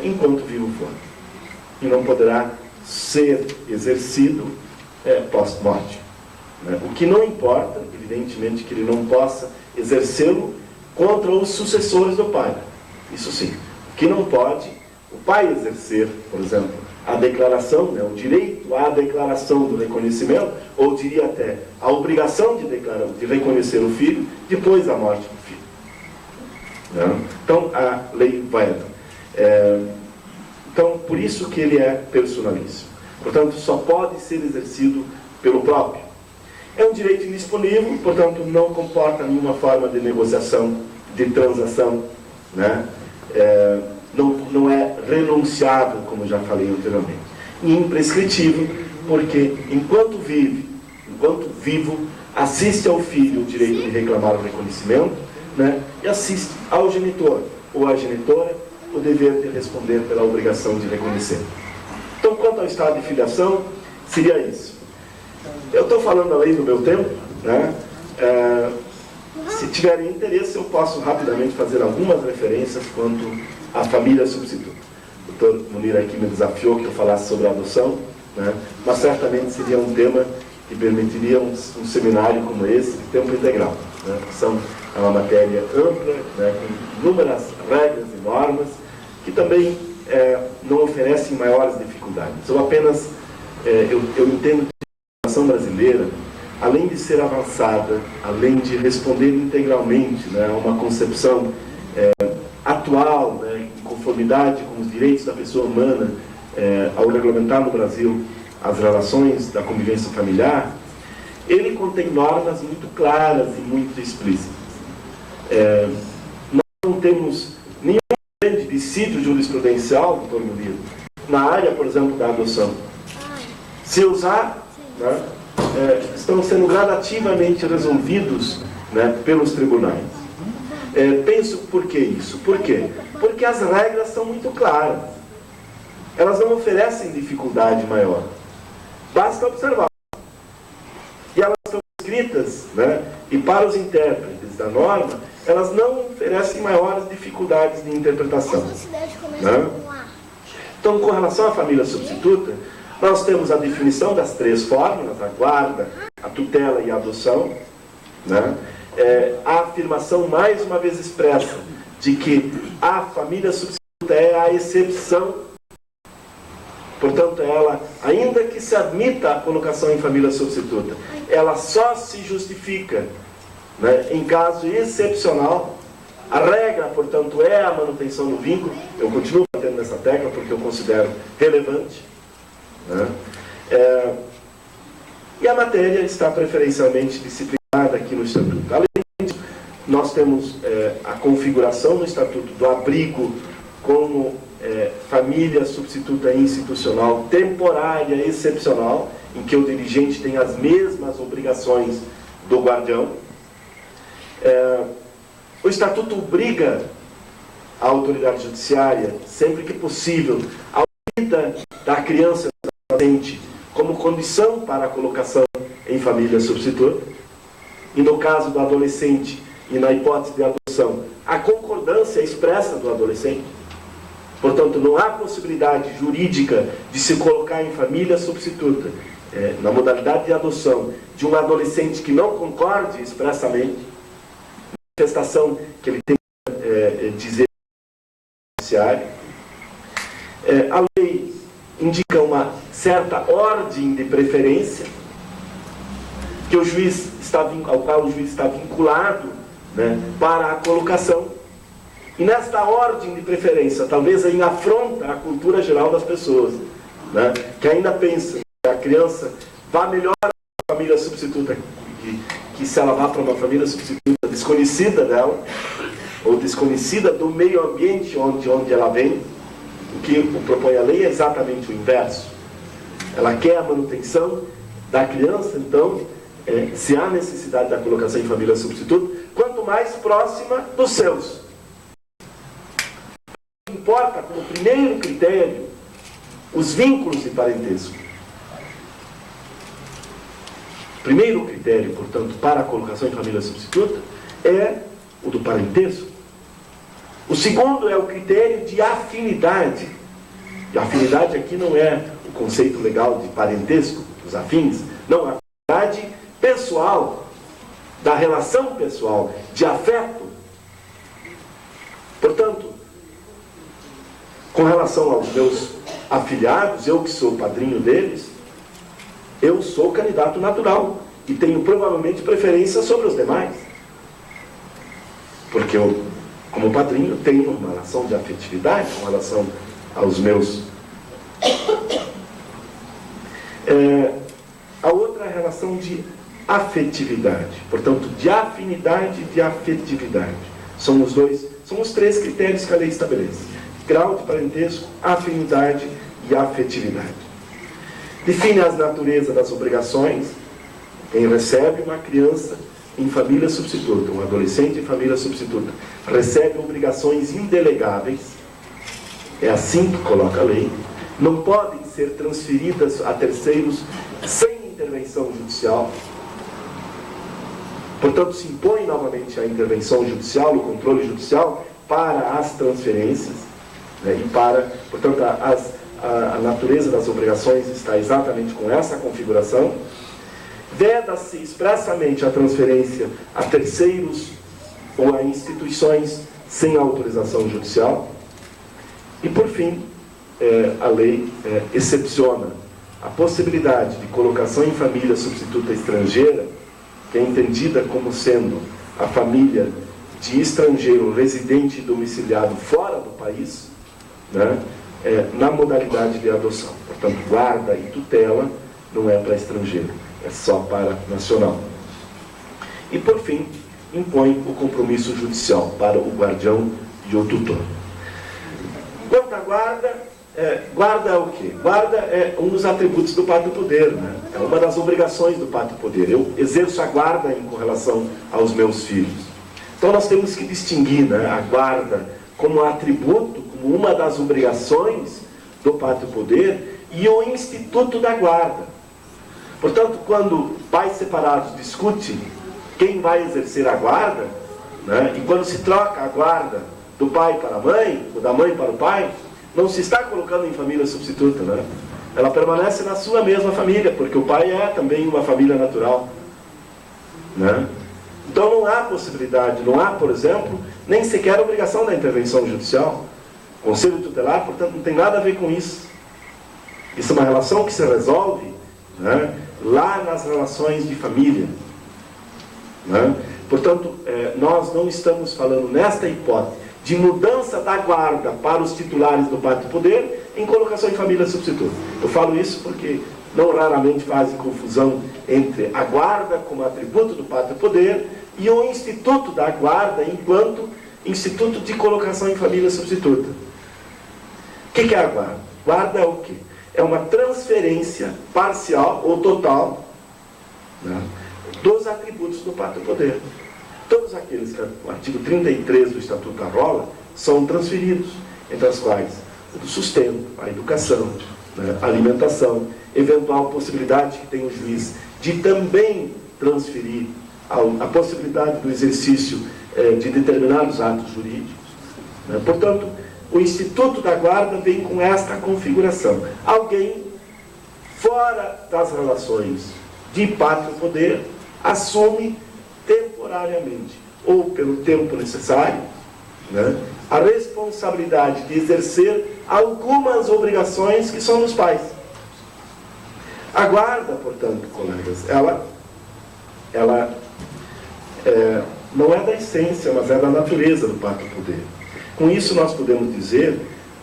enquanto vivo for. E não poderá ser exercido pós-morte. Né? O que não importa, evidentemente, que ele não possa exercê-lo contra os sucessores do pai. Isso sim. O que não pode, o pai exercer, por exemplo, a declaração, né, o direito à declaração do reconhecimento, ou diria até a obrigação de reconhecer o filho depois da morte do filho. Né? Então, a lei vai. Então, por isso que ele é personalíssimo. Portanto, só pode ser exercido pelo próprio. É um direito indisponível, portanto, não comporta nenhuma forma de negociação, de transação, né? Não é renunciável, como já falei anteriormente. E imprescritível, porque enquanto vivo, assiste ao filho o direito de reclamar o reconhecimento, né? E assiste ao genitor ou à genitora o dever de responder pela obrigação de reconhecer. Então, quanto ao estado de filiação, seria isso. Eu estou falando além do meu tempo, né? Se tiverem interesse, eu posso rapidamente fazer algumas referências quanto à família substituta. O Dr. Munir aqui me desafiou que eu falasse sobre a adoção, né? Mas certamente seria um tema que permitiria um seminário como esse de tempo integral. Né? É uma matéria ampla, né, com inúmeras regras e normas, que também não oferecem maiores dificuldades. Eu apenas, eu entendo que a legislação brasileira, além de ser avançada, além de responder integralmente, né, a uma concepção atual, né, em conformidade com os direitos da pessoa humana, ao regulamentar no Brasil as relações da convivência familiar, ele contém normas muito claras e muito explícitas. Nós não temos nenhum grande dissídio jurisprudencial, doutor Munir, na área, por exemplo, da adoção. Se usar, né, estão sendo gradativamente resolvidos, né, pelos tribunais. Penso por que isso? Por quê? Porque as regras são muito claras. Elas não oferecem dificuldade maior. Basta observar. E elas são escritas, né, e para os intérpretes da norma, elas não oferecem maiores dificuldades de interpretação. Né? Então, com relação à família substituta, nós temos a definição das três fórmulas, a guarda, a tutela e a adoção. Né? A afirmação, mais uma vez expressa, de que a família substituta é a exceção Portanto, ela, ainda que se admita a colocação em família substituta, ela só se justifica, né, em caso excepcional. A regra, portanto, é a manutenção do vínculo. Eu continuo batendo nessa tecla porque eu considero relevante, né? E a matéria está preferencialmente disciplinada aqui no Estatuto. Além disso, nós temos a configuração no Estatuto do abrigo como família substituta institucional temporária excepcional, em que o dirigente tem as mesmas obrigações do guardião. O Estatuto obriga a autoridade judiciária, sempre que possível, a vida da criança e do adolescente como condição para a colocação em família substituta. E no caso do adolescente e na hipótese de adoção, a concordância expressa do adolescente. Portanto, não há possibilidade jurídica de se colocar em família substituta, na modalidade de adoção, de um adolescente que não concorde expressamente, manifestação que ele tem que dizer ao judiciário. A lei indica uma certa ordem de preferência que o juiz ao qual o juiz está vinculado, né, para a colocação. E nesta ordem de preferência, talvez em afronta à cultura geral das pessoas, né, que ainda pensam que a criança vá melhor para uma família substituta, que se ela vá para uma família substituta desconhecida dela, ou desconhecida do meio ambiente onde ela vem. O que propõe a lei é exatamente o inverso. Ela quer a manutenção da criança, então, se há necessidade da colocação em família substituta, quanto mais próxima dos seus. Importa como primeiro critério os vínculos de parentesco. O primeiro critério, portanto, para a colocação em família substituta é o do parentesco. O segundo é o critério de afinidade. E a afinidade aqui não é o conceito legal de parentesco, os afins. Não, a afinidade pessoal, da relação pessoal, de afeto. Portanto, com relação aos meus afilhados, eu que sou padrinho deles, eu sou candidato natural e tenho provavelmente preferência sobre os demais. Porque eu, como padrinho, tenho uma relação de afetividade com relação aos meus. A outra é a relação de afetividade. Portanto, de afinidade e de afetividade. São os três critérios que a lei estabelece: grau de parentesco, afinidade e afetividade. Define as naturezas das obrigações. Quem recebe uma criança em família substituta, um adolescente em família substituta, recebe obrigações indelegáveis. É assim que coloca a lei. Não podem ser transferidas a terceiros sem intervenção judicial. Portanto, se impõe novamente a intervenção judicial, o controle judicial para as transferências, né, e para, portanto, a natureza das obrigações está exatamente com essa configuração. Veda-se expressamente a transferência a terceiros ou a instituições sem autorização judicial. E, por fim, a lei excepciona a possibilidade de colocação em família substituta estrangeira, que é entendida como sendo a família de estrangeiro residente e domiciliado fora do país, né, na modalidade de adoção. Portanto, guarda e tutela não é para estrangeiro, é só para nacional. E, por fim, impõe o compromisso judicial para o guardião e o tutor. Quanto à guarda, guarda é o quê? Guarda é um dos atributos do pátrio poder, né? É uma das obrigações do pátrio poder. Eu exerço a guarda com relação aos meus filhos. Então nós temos que distinguir, né, a guarda como atributo, como uma das obrigações do pátrio poder, e o instituto da guarda. Portanto, quando pais separados discutem quem vai exercer a guarda, né, e quando se troca a guarda do pai para a mãe, ou da mãe para o pai, não se está colocando em família substituta, né? Ela permanece na sua mesma família, porque o pai é também uma família natural, né? Então não há possibilidade, não há, por exemplo, nem sequer obrigação da intervenção judicial. O Conselho Tutelar, portanto, não tem nada a ver com isso. Isso é uma relação que se resolve, né, lá nas relações de família. Né? Portanto, nós não estamos falando, nesta hipótese, de mudança da guarda para os titulares do pátrio poder em colocação em família substituta. Eu falo isso porque não raramente fazem confusão entre a guarda como atributo do pátrio poder e o instituto da guarda enquanto instituto de colocação em família substituta. O que é a guarda? Guarda é o quê? É uma transferência parcial ou total, né, dos atributos do pátrio poder. Todos aqueles que o artigo 33 do Estatuto da Rola são transferidos, entre as quais o sustento, a educação, né, a alimentação, eventual possibilidade que tem o juiz de também transferir a possibilidade do exercício de determinados atos jurídicos. Né? Portanto, o Instituto da Guarda vem com esta configuração. Alguém fora das relações de pátrio-poder assume temporariamente, ou pelo tempo necessário, né, a responsabilidade de exercer algumas obrigações que são dos pais. A guarda, portanto, colegas, ela não é da essência, mas é da natureza do pátrio-poder. Com isso, nós podemos dizer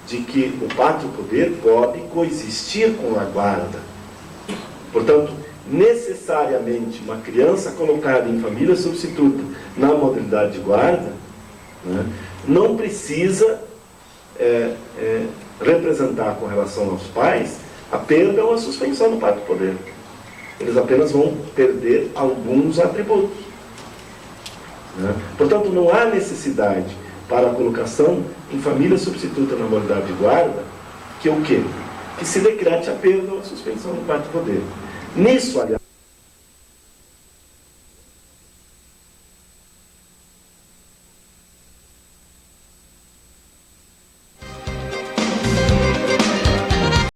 de que o pátrio-poder pode coexistir com a guarda. Portanto, necessariamente, uma criança colocada em família substituta na modalidade de guarda, né, não precisa representar com relação aos pais a perda ou a suspensão do pátrio-poder. Eles apenas vão perder alguns atributos. Né? Portanto, não há necessidade para a colocação em família substituta na modalidade de guarda que o quê? Que se decrete a perda ou a suspensão do pátrio-poder. Nisso, aliás,